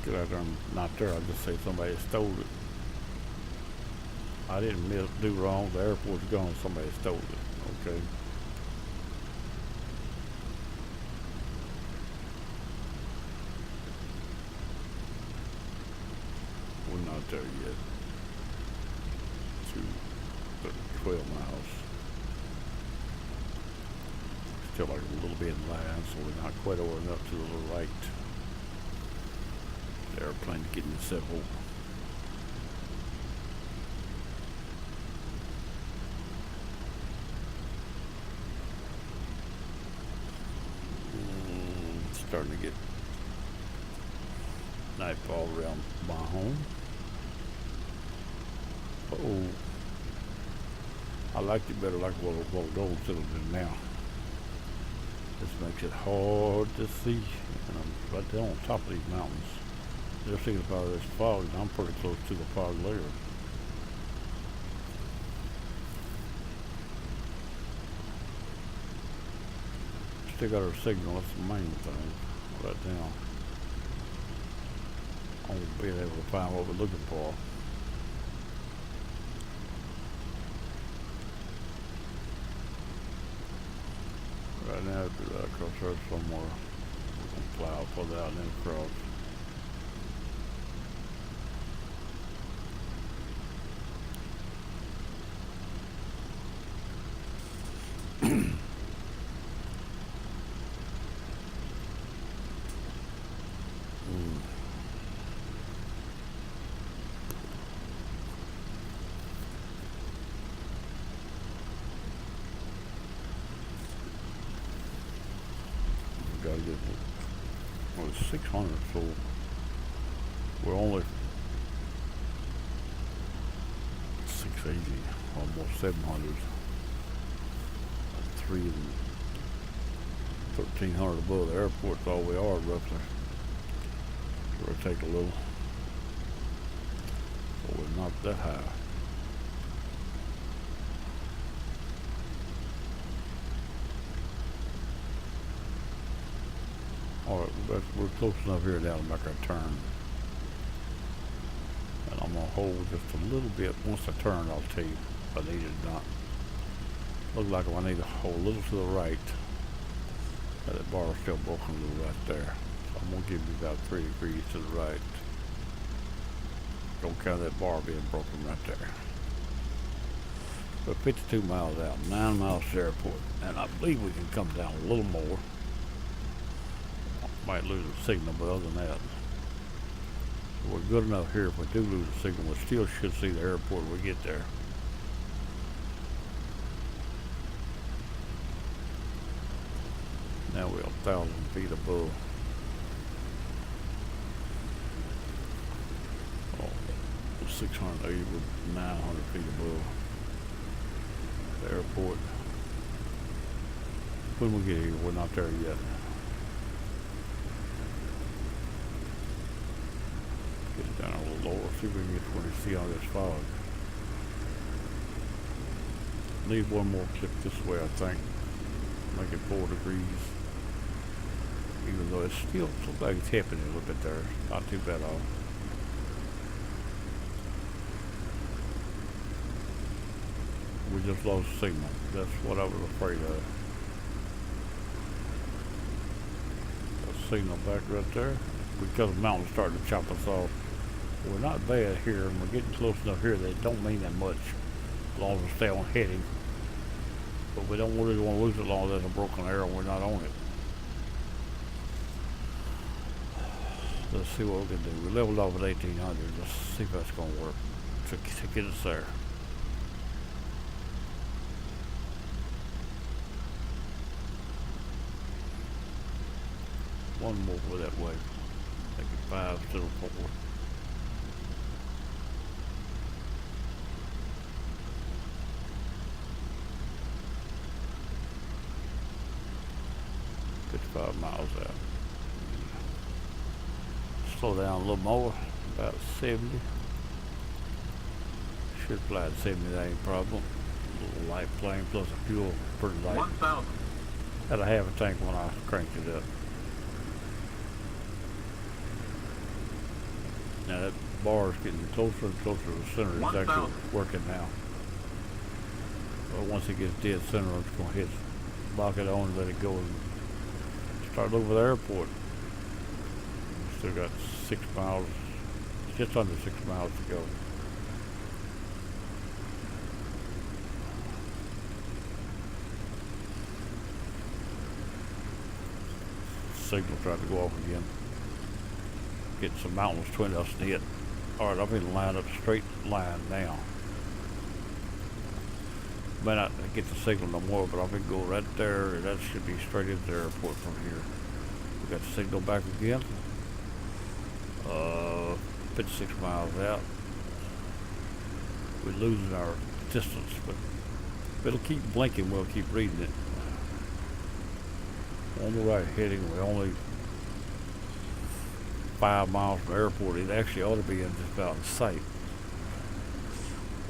Get out there and not there, I'll just say somebody stole it. I didn't do wrong, the airport's gone, somebody stole it, okay? We're not there yet. 12 miles. Still like a little bit in line, so we're not quite over enough to the right. The airplane getting itself over. Starting to get nightfall around my home. Oh, I liked it better like a while ago instead of now. This makes it hard to see, and I'm right there on top of these mountains. They're thinking about this fog, and I'm pretty close to the fog layer. Still got our signal, that's the main thing right now. On being able to find what we're looking for. Right now, it'd be right across there somewhere. We're gonna plow further out and then across. Gotta get, well, it's 600, so we're only 680, almost 700. 1,300 above the airport's all we are roughly. So we'll take a little, but we're not that high. Alright, we're close enough here now to make our turn. And I'm going to hold just a little bit. Once I turn, I'll tell you if I need it or not. Looks like I need to hold a little to the right. That bar is still broken a little right there. So I'm going to give you about 3 degrees to the right. Don't count that bar being broken right there. We're 52 miles out, 9 miles to the airport. And I believe we can come down a little more. Might lose a signal, but other than that, we're good enough here. If we do lose a signal, we still should see the airport when we get there. Now we're 1,000 feet above. Oh, 680 with 900 feet above the airport. When we get here, we're not there yet. Get it down a little lower, see if we can get to where we see all this fog. Need one more clip this way, I think. Make it 4 degrees. Even though it's still looks like it's happening a little bit there. Not too bad off. We just lost signal. That's what I was afraid of. Got signal back right there. Because the mountain's starting to chop us off. We're not bad here, and we're getting close enough here that it don't mean that much as long as we stay on heading. But we don't really want to lose it as long as there's a broken arrow and we're not on it. Let's see what we can do. We leveled off at 1800. Let's see if that's going to work to get us there. One more that way. Make it 5 instead of 4. $55 miles out. Slow down a little more, about 70. Should fly at 70, that ain't a problem. A little light plane plus a fuel, pretty light. 1,000. Had a half a tank when I cranked it up. Now that bar is getting closer and closer to the center. It's actually working now. But once it gets dead center, I'm just going to lock it on and let it go and start looking for the airport. Still got 6 miles, just under 6 miles to go. Signal tried to go off again. Getting some mountains between us and it. Alright, I'm in line up, straight line now. May not get the signal no more, but I'm gonna go right there. That should be straight into the airport from here. We got the signal back again. 56 miles out. We're losing our distance, but it'll keep blinking. We'll keep reading it. On the right heading, we're only 5 miles from the airport. It actually ought to be in just about in sight.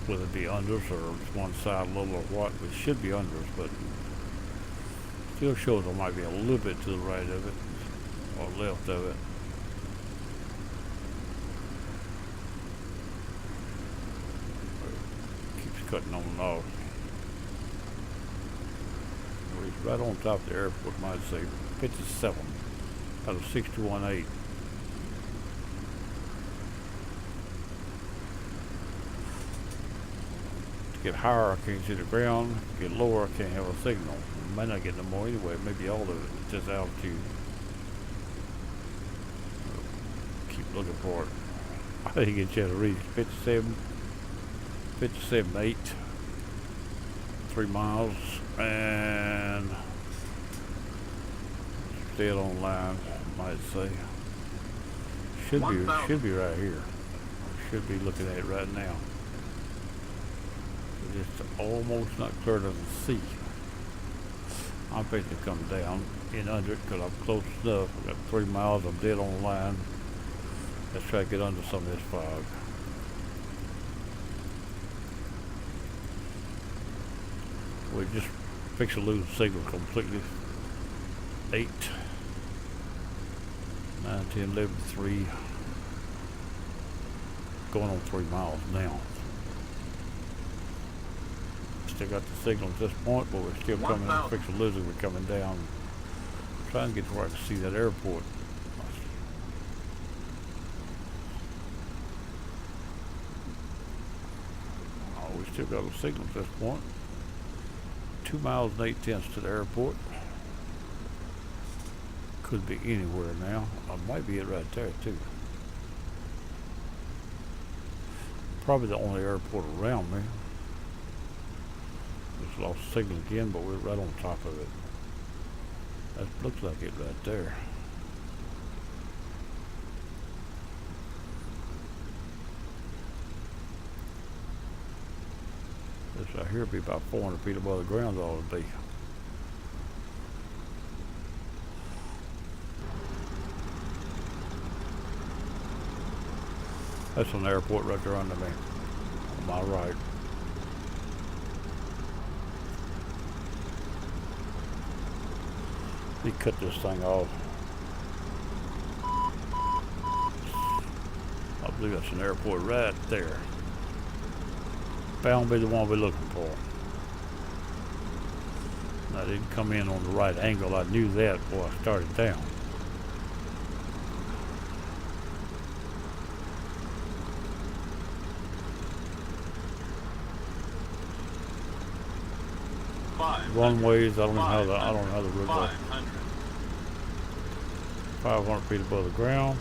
Whether it be under us or one side a little or what, we should be under us, but still shows it might be a little bit to the right of it or left of it. Keeps cutting on and off. He's right on top of the airport, might say 57 out of 6,218. Get higher, I can't see the ground. Get lower, I can't have a signal. Might not get no more anyway. Maybe all of it. It's just altitude. Keep looking for it. I think it's just reach 57.8. 3 miles and dead on line, might say. Should be right here. Should be looking at it right now. It's almost not clear to the sea. I'm fixing to come down in under it because I'm close enough. I've got 3 miles, I'm dead on the line. Let's try to get under some of this fog. We just fixed to lose the signal completely. 8, 9, 10, 11, 3. Going on 3 miles now. Still got the signal at this point, but we're still coming in. Fixed to lose it. We're coming down. Trying to get to where I can see that airport. Oh, we still got a signal at this point. 2 miles and 8/10 to the airport. Could be anywhere now. I might be it right there too. Probably the only airport around me. Just lost signal again, but we're right on top of it. That looks like it right there. This right here will be about 400 feet above the ground, all it'll be. That's an airport right there under me, on my right. He cut this thing off. I believe that's an airport right there. Bound to be the one we're looking for. And I didn't come in on the right angle. I knew that before I started down. Runways, I don't know how the route goes. 500 feet above the ground.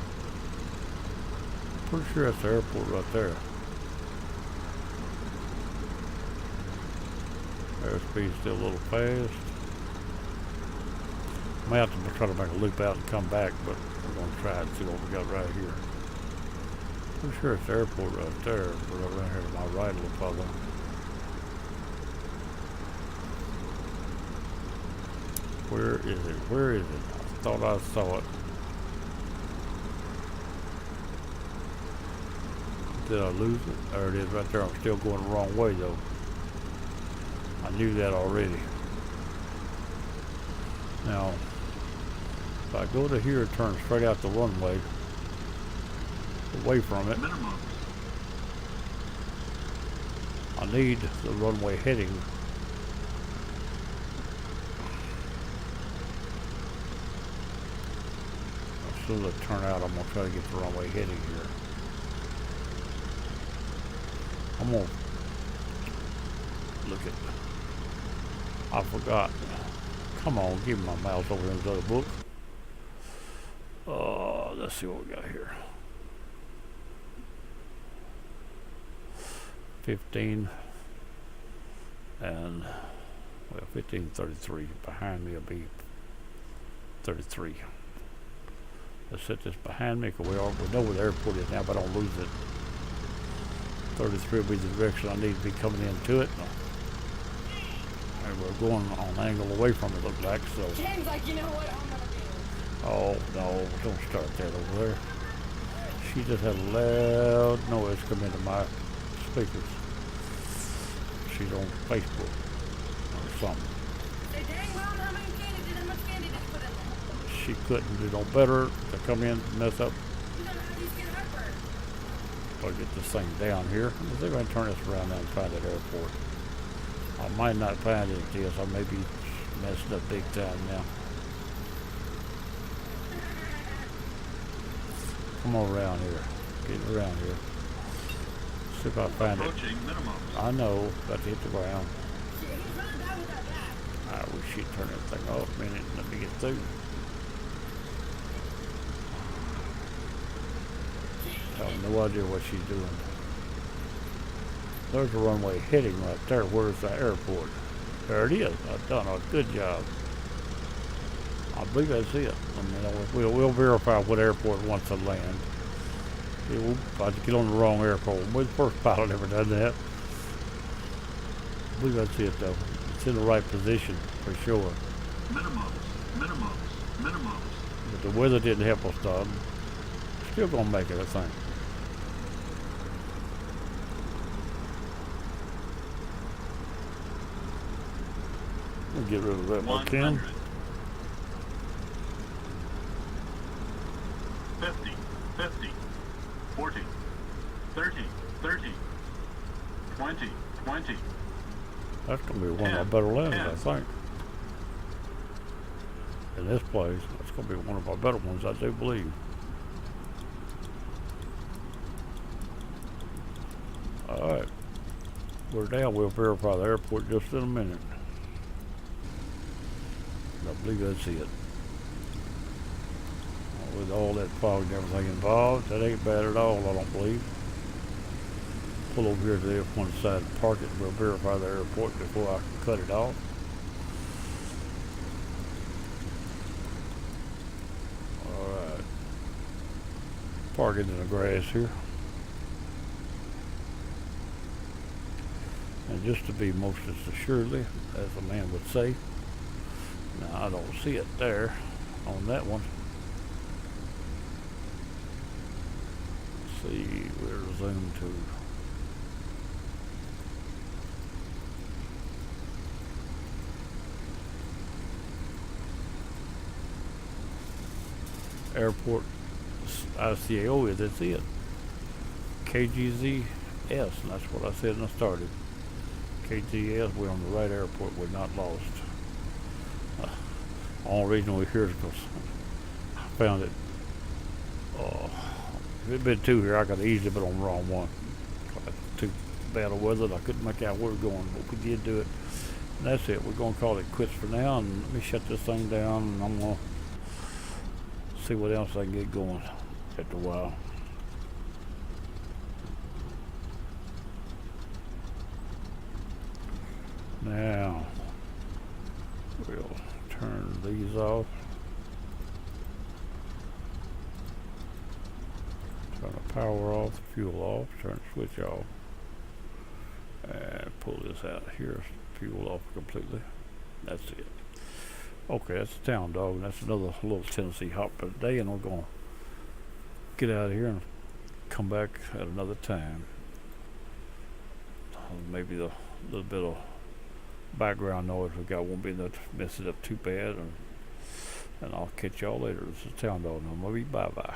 Pretty sure that's the airport right there. Airspeed's still a little fast. May have to try to make a loop out and come back, but we're going to try and see what we got right here. Pretty sure it's the airport right there. We're around here to my right a little further. Where is it? Where is it? I thought I saw it. Did I lose it? There it is right there. I'm still going the wrong way though. I knew that already. Now, if I go to here and turn straight out the runway, away from it, Minimum. I need the runway heading. As soon as I turn out, I'm going to try to get the runway heading here. I'm going to look at, I forgot. Come on, give me my mouse over in the other book. Let's see what we got here. 15 and, well, 15:33. Behind me will be 33. Let's set this behind me because we know where the airport is now, but I don't lose it. 33 will be the direction I need to be coming into it. And we're going on an angle away from it, look like, so. James, like, you know what I'm gonna do? Oh, no, don't start that over there. She just had a loud noise come into my speakers. She's on Facebook or something. Say, dang, Mom, how much candy did you put in there? She couldn't do no better to come in and mess up. You don't know how these get heartburn. I'll get this thing down here. Let's see if I can turn this around now and find that airport. I might not find it, yes. I may be messed up big time now. Come on around here. Get around here. See if I find it. Approaching minimum. I know, got to hit the ground. Shit, he's running down with that guy. I wish she'd turn that thing off a minute and let me get through. I have no idea what she's doing. There's a runway heading right there. Where's the airport? There it is. I've done a good job. I believe that's it. I mean, we'll verify what airport once I land. If I get on the wrong airport, we're the first pilot ever done that. I believe that's it though. It's in the right position for sure. Minimums. But the weather didn't help us though. Still gonna make it, I think. We'll get rid of that if I can. 100. 50, 50, 40, 30, 30, 20, 20. That's gonna be one of our better lands, I 10. think. In this place, that's gonna be one of our better ones, I do believe. Alright. We're down, we'll verify the airport just in a minute. I believe that's it. With all that fog and everything involved, that ain't bad at all, I don't believe. Pull over here to the F1 side and park it. We'll verify the airport before I cut it off. Alright. Park it in the grass here. And just to be most assuredly, as a man would say, now I don't see it there on that one. Let's see, we're zoomed to airport ICAO is, that's it. KGZS, and that's what I said when I started. KGZS, we're on the right airport, we're not lost. The only reason we're here is because I found it. If it'd been two here, I could have easily been on the wrong one. Too bad of weather, I couldn't make out where we're going, but we did do it. And that's it. We're going to call it quits for now, and let me shut this thing down, and I'm going to see what else I can get going after a while. Now we'll turn these off. Turn the power off, the fuel off, turn the switch off. And pull this out here, fuel off completely. That's it. Okay, that's the town dog, and that's another little Tennessee hop for the day, and we're gonna get out of here and come back at another time. Maybe the little bit of background noise we got won't be enough to mess it up too bad, and I'll catch y'all later. This is Town Dog. Bye bye.